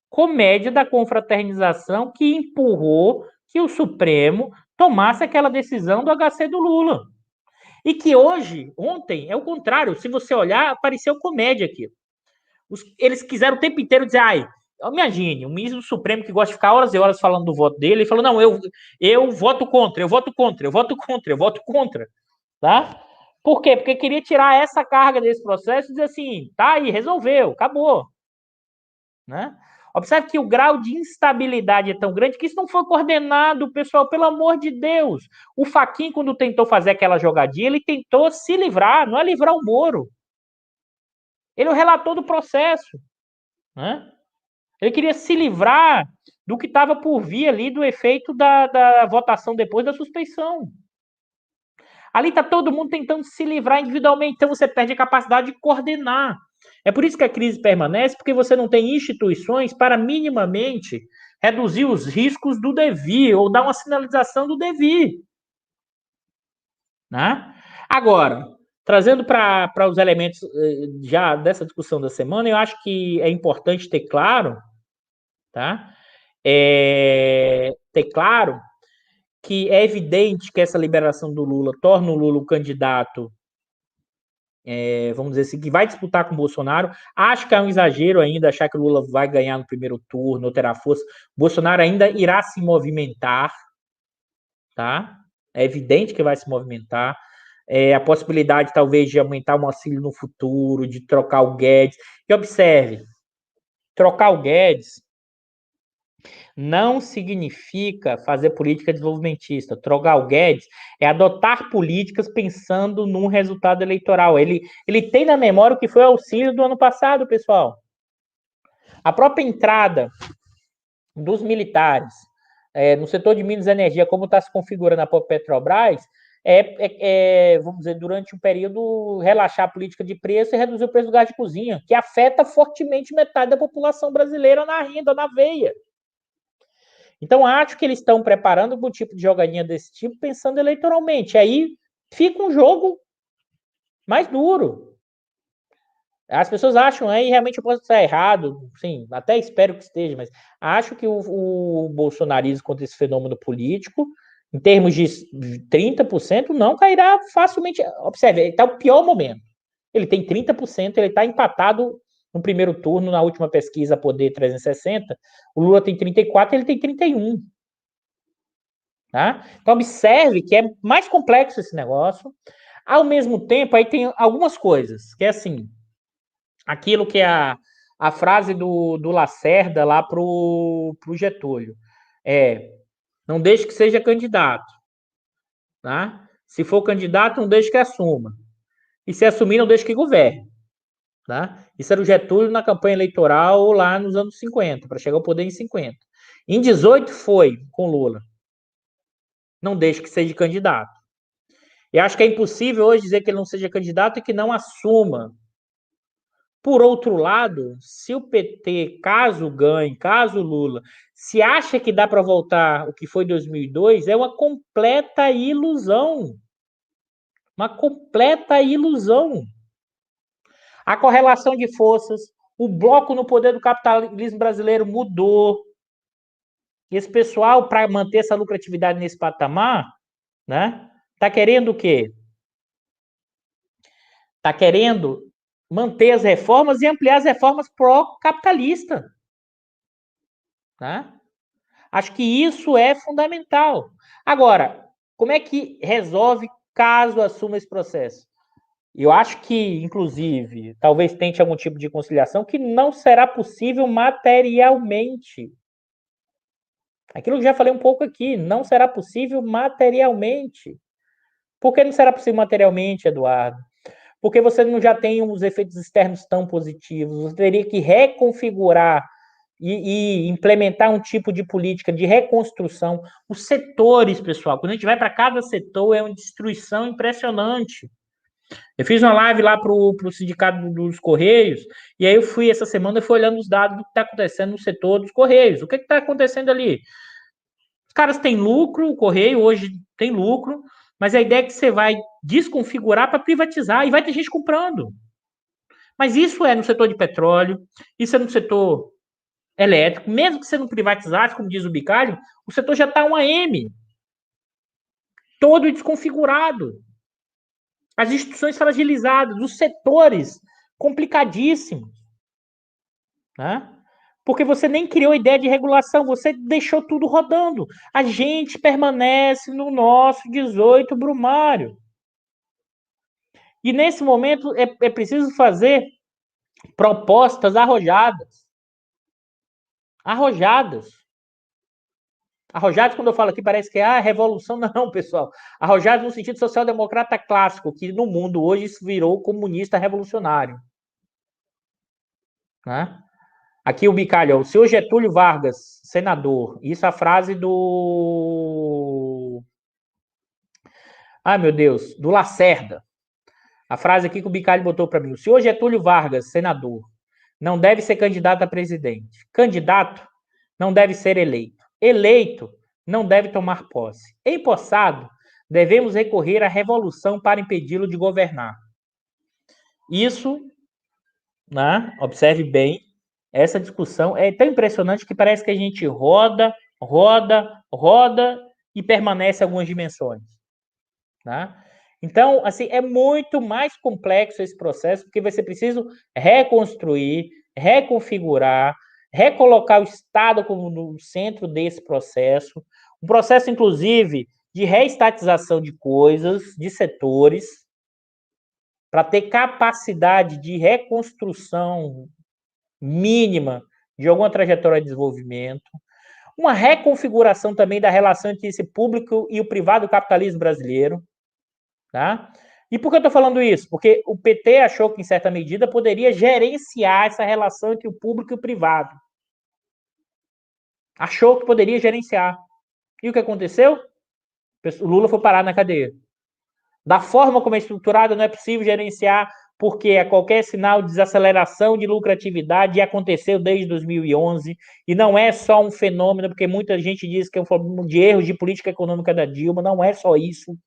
comédia da confraternização que empurrou que o Supremo tomasse aquela decisão do HC do Lula. E que hoje, ontem, é o contrário. Se você olhar, apareceu comédia aqui. Eles quiseram o tempo inteiro dizer, ai, imagine, um ministro do Supremo que gosta de ficar horas e horas falando do voto dele, ele falou, não, eu voto contra, eu voto contra, eu voto contra, eu voto contra. Tá? Por quê? Porque queria tirar essa carga desse processo e dizer assim, tá aí, resolveu, acabou. Né? Observe que o grau de instabilidade é tão grande que isso não foi coordenado, pessoal, pelo amor de Deus. O Fachin, quando tentou fazer aquela jogadinha, ele tentou se livrar, não é livrar o Moro. Ele é o relator do processo. Né? Ele queria se livrar do que estava por vir ali, do efeito da votação depois da suspeição. Ali está todo mundo tentando se livrar individualmente, então você perde a capacidade de coordenar. É por isso que a crise permanece, porque você não tem instituições para minimamente reduzir os riscos do devir, ou dar uma sinalização do devir. Né? Agora, trazendo para os elementos já dessa discussão da semana, eu acho que é importante ter claro, tá? Ter claro que é evidente que essa liberação do Lula torna o Lula o candidato, vamos dizer assim, que vai disputar com o Bolsonaro. Acho que é um exagero ainda achar que o Lula vai ganhar no primeiro turno, ou terá força. O Bolsonaro ainda irá se movimentar, tá? É evidente que vai se movimentar. A possibilidade, talvez, de aumentar o auxílio no futuro, de trocar o Guedes. E observe, trocar o Guedes não significa fazer política desenvolvimentista. Trocar o Guedes é adotar políticas pensando num resultado eleitoral. Ele tem na memória o que foi o auxílio do ano passado, pessoal. A própria entrada dos militares no setor de Minas e Energia, como está se configurando a Petrobras, vamos dizer, durante um período, relaxar a política de preço e reduzir o preço do gás de cozinha, que afeta fortemente metade da população brasileira na renda, na veia. Então, acho que eles estão preparando algum tipo de jogadinha desse tipo, pensando eleitoralmente. Aí fica um jogo mais duro. As pessoas acham, aí realmente eu posso estar errado, sim, até espero que esteja, mas acho que o bolsonarismo contra esse fenômeno político, em termos de 30%, não cairá facilmente. Observe, ele está no pior momento. Ele tem 30%, ele está empatado no primeiro turno, na última pesquisa Poder 360, o Lula tem 34%, ele tem 31%. Tá? Então, observe que é mais complexo esse negócio. Ao mesmo tempo, aí tem algumas coisas, que é assim, aquilo que a a frase do Lacerda lá pro Getúlio. Não deixe que seja candidato. Tá? Se for candidato, não deixe que assuma. E se assumir, não deixe que governe. Tá? Isso era o Getúlio na campanha eleitoral lá nos anos 50, para chegar ao poder em 50. Em 18 foi com Lula. Não deixe que seja candidato. E acho que é impossível hoje dizer que ele não seja candidato e que não assuma. Por outro lado, se o PT, caso ganhe, caso Lula, se acha que dá para voltar o que foi 2002, é uma completa ilusão. Uma completa ilusão. A correlação de forças, o bloco no poder do capitalismo brasileiro mudou. E esse pessoal, para manter essa lucratividade nesse patamar, né, tá querendo o quê? Tá querendo manter as reformas e ampliar as reformas pró-capitalista. Né? Acho que isso é fundamental. Agora, como é que resolve caso assuma esse processo? Eu acho que, inclusive, talvez tente algum tipo de conciliação que não será possível materialmente. Aquilo que já falei um pouco aqui, não será possível materialmente. Por que não será possível materialmente, Eduardo? Porque você não já tem os efeitos externos tão positivos, você teria que reconfigurar e implementar um tipo de política de reconstrução. Os setores, pessoal, quando a gente vai para cada setor, é uma destruição impressionante. Eu fiz uma live lá para o sindicato dos Correios, e aí eu fui essa semana, eu fui olhando os dados do que está acontecendo no setor dos Correios. O que está acontecendo ali? Os caras têm lucro, o Correio hoje tem lucro, mas a ideia é que você vai desconfigurar para privatizar, e vai ter gente comprando. Mas isso é no setor de petróleo, isso é no setor elétrico, mesmo que você não privatizasse, como diz o Bicalho, o setor já está um AM, todo desconfigurado. As instituições fragilizadas, os setores complicadíssimos. Né? Porque você nem criou ideia de regulação, você deixou tudo rodando. A gente permanece no nosso 18 brumário. E nesse momento é preciso fazer propostas arrojadas. Arrojadas. Arrojados, quando eu falo aqui, parece que é revolução. Não, pessoal. Arrojados no sentido social-democrata clássico, que no mundo hoje virou comunista revolucionário. Né? Aqui o Bicalho, o senhor Getúlio Vargas, senador. Isso é a frase do... Ai, meu Deus, do Lacerda. A frase aqui que o Bicalho botou para mim. O senhor Getúlio Vargas, senador, não deve ser candidato a presidente. Candidato não deve ser eleito. Eleito não deve tomar posse. Empossado, devemos recorrer à revolução para impedi-lo de governar. Isso, né, observe bem, essa discussão é tão impressionante que parece que a gente roda, roda, roda e permanece em algumas dimensões. Né? Então, assim, é muito mais complexo esse processo, porque vai ser preciso reconstruir, reconfigurar, recolocar o Estado como no centro desse processo, um processo, inclusive, de reestatização de coisas, de setores, para ter capacidade de reconstrução mínima de alguma trajetória de desenvolvimento, uma reconfiguração também da relação entre esse público e o privado capitalismo brasileiro. Tá? E por que eu estou falando isso? Porque o PT achou que, em certa medida, poderia gerenciar essa relação entre o público e o privado. Achou que poderia gerenciar. E o que aconteceu? O Lula foi parar na cadeia. Da forma como é estruturada, não é possível gerenciar, porque a qualquer sinal de desaceleração de lucratividade aconteceu desde 2011, e não é só um fenômeno, porque muita gente diz que é um fenômeno de erros de política econômica da Dilma, não é só isso.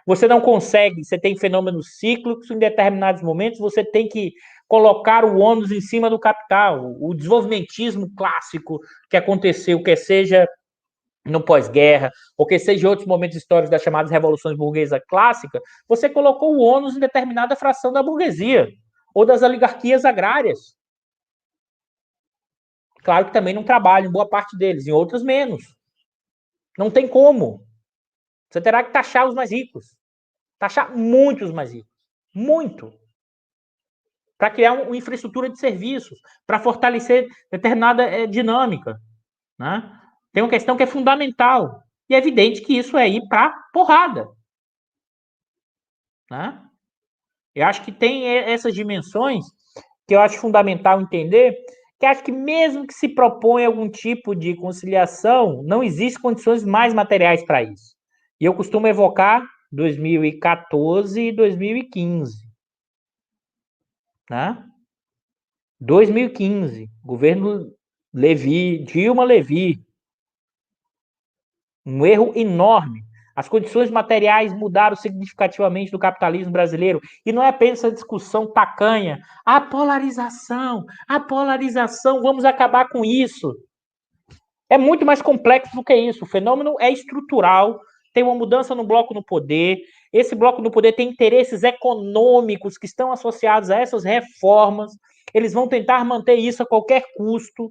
Você não consegue, você tem fenômenos cíclicos, em determinados momentos você tem que colocar o ônus em cima do capital. O desenvolvimentismo clássico que aconteceu, que seja no pós-guerra, ou que seja em outros momentos históricos das chamadas revoluções burguesas clássicas, você colocou o ônus em determinada fração da burguesia, ou das oligarquias agrárias. Claro que também não trabalham, boa parte deles, em outros menos. Não tem como. Você terá que taxar os mais ricos. Taxar muitos mais ricos. Muito. para criar uma infraestrutura de serviços, para fortalecer determinada dinâmica, né? Tem uma questão que é fundamental, e é evidente que isso é ir para porrada, né? Eu acho que tem essas dimensões que eu acho fundamental entender, que acho que mesmo que se proponha algum tipo de conciliação, não existem condições mais materiais para isso. E eu costumo evocar 2014 e 2015, né? 2015, governo Levi, Dilma Levi, um erro enorme. As condições materiais mudaram significativamente do capitalismo brasileiro. E não é apenas essa discussão tacanha. A polarização, vamos acabar com isso. É muito mais complexo do que isso. O fenômeno é estrutural, tem uma mudança no bloco no poder. Esse bloco no poder tem interesses econômicos que estão associados a essas reformas. Eles vão tentar manter isso a qualquer custo.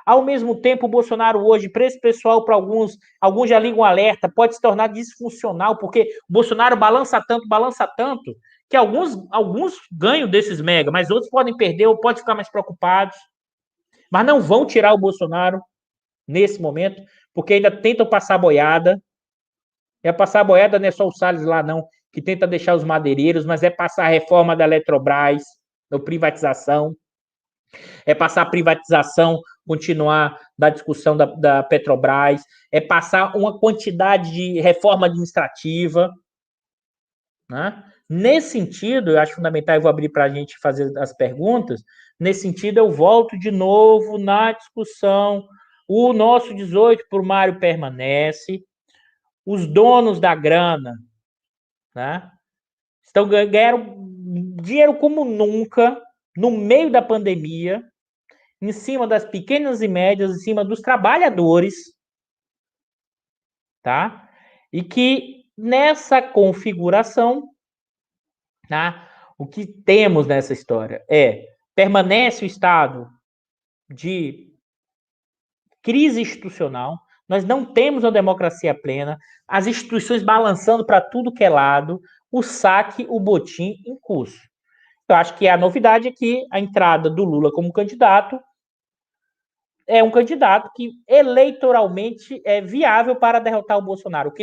Ao mesmo tempo, o Bolsonaro hoje, para esse pessoal, para alguns já ligam um alerta, pode se tornar disfuncional, porque o Bolsonaro balança tanto, que alguns ganham desses mega, mas outros podem perder ou podem ficar mais preocupados. Mas não vão tirar o Bolsonaro nesse momento, porque ainda tentam passar boiada. É passar boiada, não é só o Salles lá, não, que tenta deixar os madeireiros, mas é passar a reforma da Eletrobras, da privatização, é passar a privatização, continuar da discussão da Petrobras, é passar uma quantidade de reforma administrativa, né? Nesse sentido, eu acho fundamental, eu vou abrir para a gente fazer as perguntas, nesse sentido eu volto de novo na discussão, o nosso 18 por Mário permanece, os donos da grana, né, ganharam dinheiro como nunca, no meio da pandemia, em cima das pequenas e médias, em cima dos trabalhadores, tá? E que nessa configuração, tá? O que temos nessa história permanece o estado de crise institucional, nós não temos uma democracia plena, as instituições balançando para tudo que é lado, o saque, o botim em curso. Eu acho que a novidade é que a entrada do Lula como candidato é um candidato que eleitoralmente é viável para derrotar o Bolsonaro, o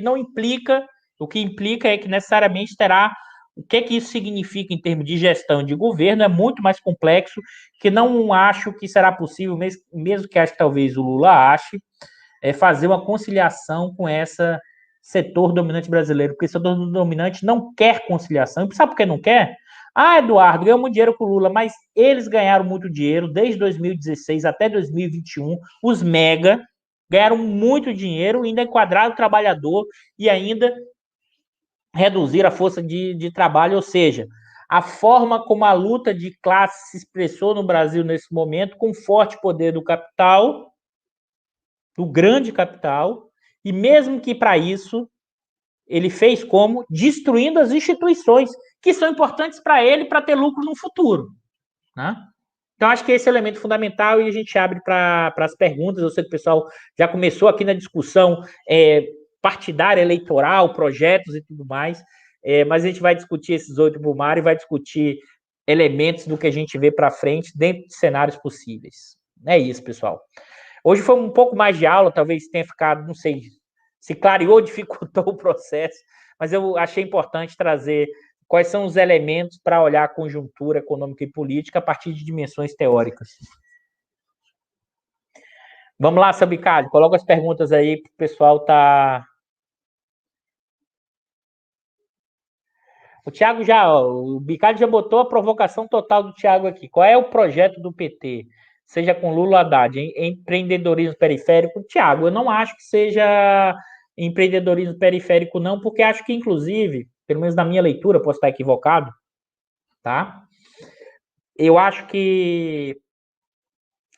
que implica é que necessariamente terá o que isso significa em termos de gestão de governo é muito mais complexo, que não acho que será possível, mesmo que acho que talvez o Lula ache, fazer uma conciliação com esse setor dominante brasileiro, porque esse setor dominante não quer conciliação. E sabe por que não quer? Ah, Eduardo, ganhou muito dinheiro com o Lula, mas eles ganharam muito dinheiro desde 2016 até 2021. Os mega ganharam muito dinheiro, ainda enquadraram o trabalhador e ainda reduzir a força de trabalho, ou seja, a forma como a luta de classe se expressou no Brasil nesse momento, com forte poder do capital, do grande capital, e mesmo que para isso ele fez como? Destruindo as instituições que são importantes para ele para ter lucro no futuro, né? Então, acho que esse é o elemento fundamental e a gente abre para as perguntas. Eu sei que o pessoal já começou aqui na discussão partidária, eleitoral, projetos e tudo mais, mas a gente vai discutir esses 8 por mar e vai discutir elementos do que a gente vê para frente dentro de cenários possíveis. É isso, pessoal. Hoje foi um pouco mais de aula, talvez tenha ficado, não sei, se clareou, dificultou o processo, mas eu achei importante trazer quais são os elementos para olhar a conjuntura econômica e política a partir de dimensões teóricas. Vamos lá, seu Bicalho, coloca as perguntas aí que o pessoal tá... O Bicalho já botou a provocação total do Thiago aqui. Qual é o projeto do PT? Seja com Lula Haddad, empreendedorismo periférico? Thiago, eu não acho que seja empreendedorismo periférico, não, porque acho que, inclusive, pelo menos na minha leitura, posso estar equivocado, tá? Eu acho que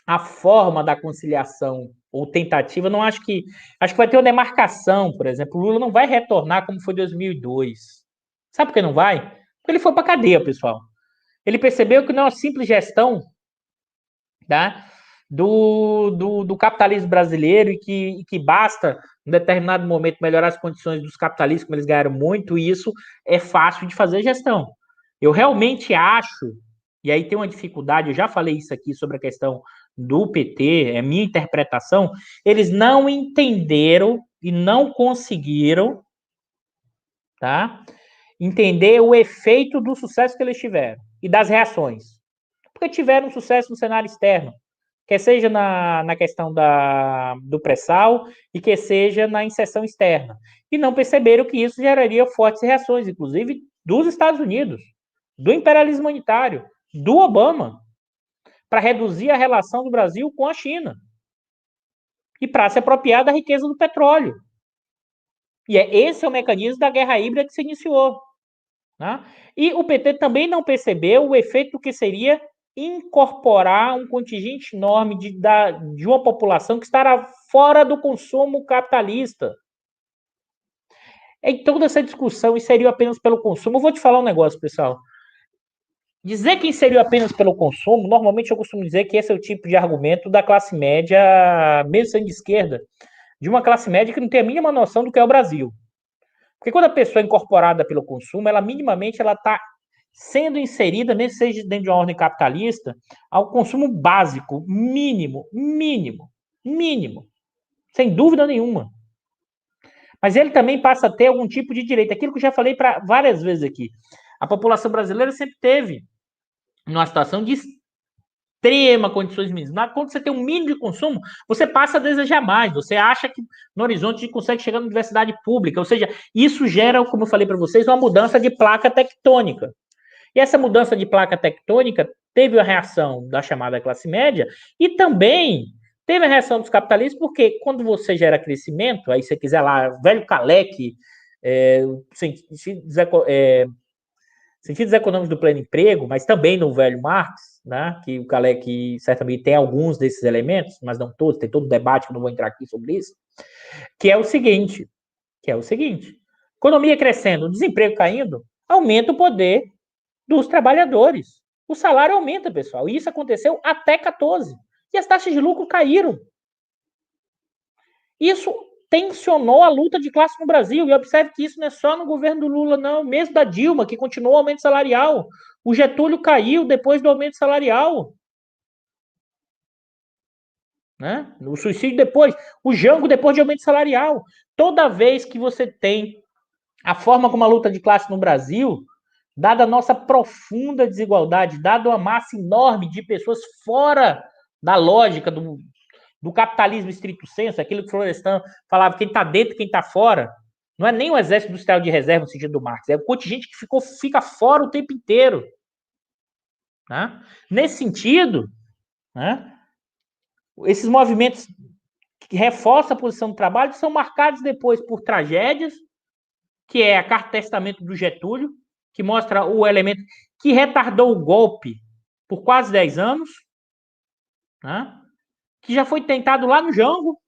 a forma da conciliação ou tentativa, não acho que... Acho que vai ter uma demarcação, por exemplo. O Lula não vai retornar como foi em 2002. Sabe por que não vai? Porque ele foi para a cadeia, pessoal. Ele percebeu que não é uma simples gestão, tá, do capitalismo brasileiro e que basta, em determinado momento, melhorar as condições dos capitalistas, como eles ganharam muito, e isso é fácil de fazer gestão. Eu realmente acho e aí tem uma dificuldade, eu já falei isso aqui sobre a questão do PT, é minha interpretação, eles não entenderam e não conseguiram, tá, entender o efeito do sucesso que eles tiveram e das reações. Porque tiveram sucesso no cenário externo, quer seja na questão do pré-sal e que seja na inserção externa. E não perceberam que isso geraria fortes reações, inclusive dos Estados Unidos, do imperialismo monetário, do Obama, para reduzir a relação do Brasil com a China e para se apropriar da riqueza do petróleo. E esse é o mecanismo da guerra híbrida que se iniciou. Né? E o PT também não percebeu o efeito que seria incorporar um contingente enorme de uma população que estará fora do consumo capitalista. Em toda essa discussão, inseriu apenas pelo consumo. Eu vou te falar um negócio, pessoal. Dizer que inseriu apenas pelo consumo, normalmente eu costumo dizer que esse é o tipo de argumento da classe média, mesmo sendo de esquerda, de uma classe média que não tem a mínima noção do que é o Brasil. Porque quando a pessoa é incorporada pelo consumo, ela minimamente ela está sendo inserida, mesmo seja dentro de uma ordem capitalista, ao consumo básico, mínimo, sem dúvida nenhuma. Mas ele também passa a ter algum tipo de direito. Aquilo que eu já falei para várias vezes aqui. A população brasileira sempre teve numa situação de extrema condições mínimas. Quando você tem um mínimo de consumo, você passa a desejar mais. Você acha que no horizonte a gente consegue chegar na universidade pública. Ou seja, isso gera, como eu falei para vocês, uma mudança de placa tectônica. E essa mudança de placa tectônica teve a reação da chamada classe média e também teve a reação dos capitalistas, porque quando você gera crescimento, aí você quiser lá, velho Kaleck, sentidos econômicos do pleno emprego, mas também no velho Marx, né, que o Kaleck certamente tem alguns desses elementos, mas não todos, tem todo o debate que eu não vou entrar aqui sobre isso, que é o seguinte, economia crescendo, desemprego caindo, aumenta o poder dos trabalhadores. O salário aumenta, pessoal, e isso aconteceu até 14. E as taxas de lucro caíram. Isso tensionou a luta de classe no Brasil. E observe que isso não é só no governo do Lula, não. Mesmo da Dilma, que continuou o aumento salarial. O Getúlio caiu depois do aumento salarial. Né? O suicídio depois. O Jango depois de aumento salarial. Toda vez que você tem a forma como a luta de classe no Brasil, dada a nossa profunda desigualdade, dada a massa enorme de pessoas fora da lógica do capitalismo estrito senso, aquilo que o Florestan falava, quem está dentro e quem está fora, não é nem o exército industrial de reserva no sentido do Marx, é o contingente que fica fora o tempo inteiro. Né? Nesse sentido, né, esses movimentos que reforçam a posição do trabalho são marcados depois por tragédias, que é a carta testamento do Getúlio, que mostra o elemento que retardou o golpe por quase 10 anos, né? Que já foi tentado lá no Jango.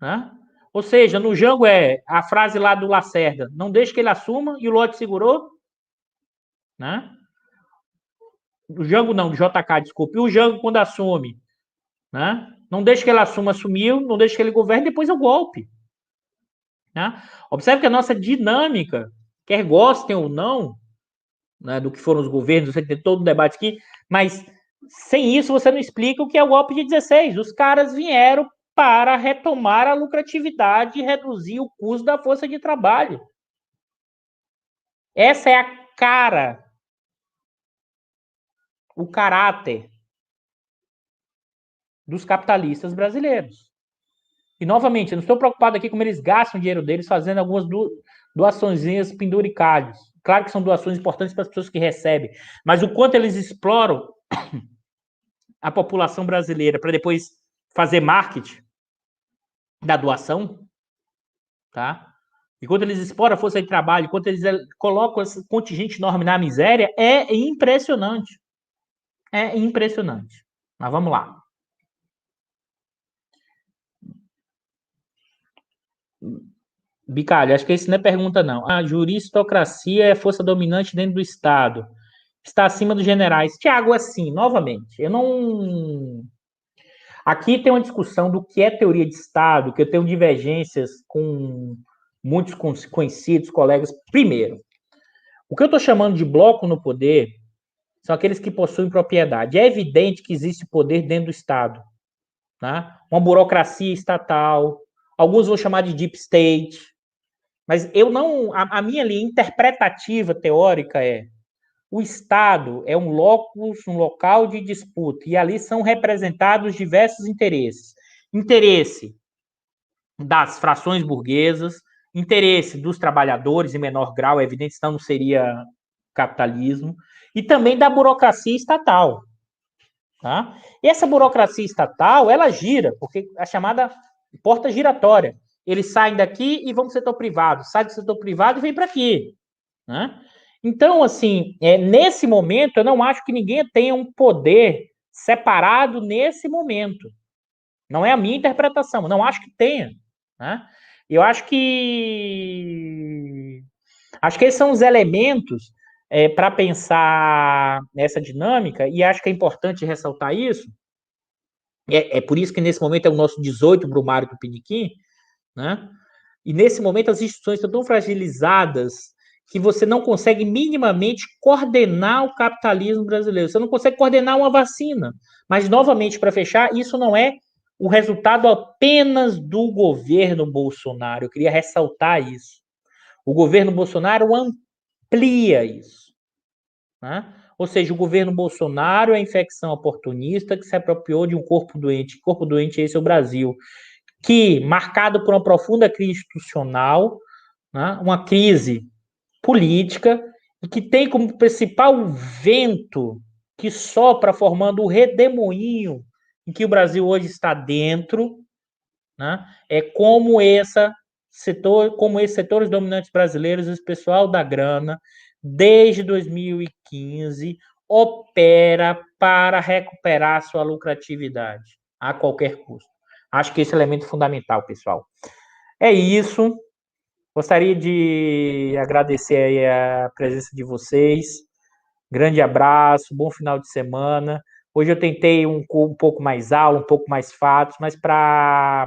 Né? Ou seja, no Jango é a frase lá do Lacerda, não deixe que ele assuma, e o Lodge segurou. Né? O Jango não, do JK, desculpe. E o Jango, quando assume, né? Não deixe que ele assuma, assumiu, não deixe que ele governe, depois é o golpe. Né? Observe que a nossa dinâmica, quer gostem ou não, né, do que foram os governos, você tem todo o debate aqui, mas sem isso você não explica o que é o golpe de 16. Os caras vieram para retomar a lucratividade e reduzir o custo da força de trabalho. Essa é a cara, o caráter dos capitalistas brasileiros. E, novamente, eu não estou preocupado aqui como eles gastam o dinheiro deles fazendo algumas doaçõezinhas penduricalhos. Claro que são doações importantes para as pessoas que recebem, mas o quanto eles exploram a população brasileira para depois fazer marketing da doação, tá? E quando eles exploram a força de trabalho, quando eles colocam esse contingente enorme na miséria, é impressionante. É impressionante. Mas vamos lá. Bicalho, acho que isso não é pergunta, não. A juristocracia é força dominante dentro do Estado. Está acima dos generais. Tiago, assim, novamente, eu não. Aqui tem uma discussão do que é teoria de Estado, que eu tenho divergências com muitos conhecidos, colegas. Primeiro, o que eu estou chamando de bloco no poder são aqueles que possuem propriedade. É evidente que existe poder dentro do Estado, tá? Uma burocracia estatal, alguns vão chamar de deep state, mas eu não. A minha linha interpretativa teórica é: o Estado é um locus, um local de disputa, e ali são representados diversos interesses. Interesse das frações burguesas, interesse dos trabalhadores, em menor grau, é evidente, senão não seria capitalismo, e também da burocracia estatal. Tá? E essa burocracia estatal, ela gira, porque a chamada porta giratória. Eles saem daqui e vão para o setor privado, saem do setor privado e vêm para aqui. Né? Então, assim, nesse momento, eu não acho que ninguém tenha um poder separado nesse momento. Não é a minha interpretação, não acho que tenha. Né? Eu acho que esses são os elementos para pensar nessa dinâmica, e acho que é importante ressaltar isso. É por isso que nesse momento é o nosso 18 Brumário do Piniquim, né? E nesse momento as instituições estão tão fragilizadas que você não consegue minimamente coordenar o capitalismo brasileiro. Você não consegue coordenar uma vacina. Mas, novamente, para fechar, isso não é o resultado apenas do governo Bolsonaro. Eu queria ressaltar isso. O governo Bolsonaro amplia isso. Né? Ou seja, o governo Bolsonaro é a infecção oportunista que se apropriou de um corpo doente. Corpo doente esse é o Brasil, que, marcado por uma profunda crise institucional, né, uma crise política, e que tem como principal vento que sopra formando o redemoinho em que o Brasil hoje está dentro, né, como esses setores dominantes brasileiros, esse pessoal da grana, desde 2015, opera para recuperar sua lucratividade a qualquer custo. Acho que esse é um elemento fundamental, pessoal. É isso. Gostaria de agradecer aí a presença de vocês. Grande abraço, bom final de semana. Hoje eu tentei um pouco mais aula, um pouco mais fatos, mas para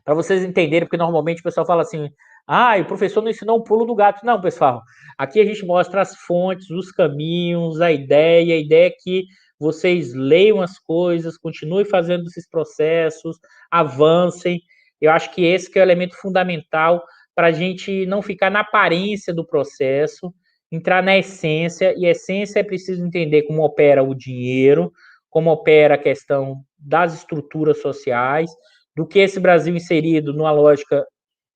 vocês entenderem, porque normalmente o pessoal fala assim: ah, o professor não ensinou um pulo do gato. Não, pessoal. Aqui a gente mostra as fontes, os caminhos, a ideia. A ideia é que vocês leiam as coisas, continuem fazendo esses processos, avancem. Eu acho que esse que é o elemento fundamental para a gente não ficar na aparência do processo, entrar na essência. E a essência é preciso entender como opera o dinheiro, como opera a questão das estruturas sociais, do que esse Brasil inserido numa lógica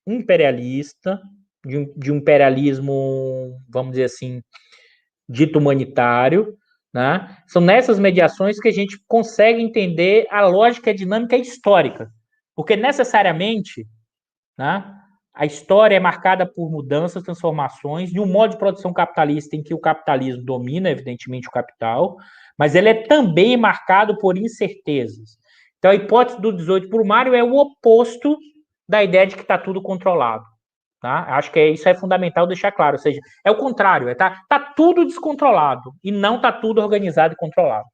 imperialista, de um imperialismo, vamos dizer assim, dito humanitário, né? São nessas mediações que a gente consegue entender a lógica e a dinâmica histórica, porque necessariamente, né, a história é marcada por mudanças, transformações, de um modo de produção capitalista em que o capitalismo domina, evidentemente, o capital, mas ele é também marcado por incertezas. Então, a hipótese do 18 Brumário é o oposto da ideia de que está tudo controlado. Tá? Acho que isso é fundamental deixar claro. Ou seja, é o contrário, tá tudo descontrolado e não está tudo organizado e controlado.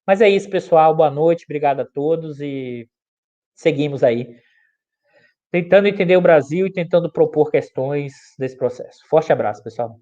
Mas é isso, pessoal. Boa noite, obrigado a todos e seguimos aí tentando entender o Brasil e tentando propor questões desse processo. Forte abraço, pessoal.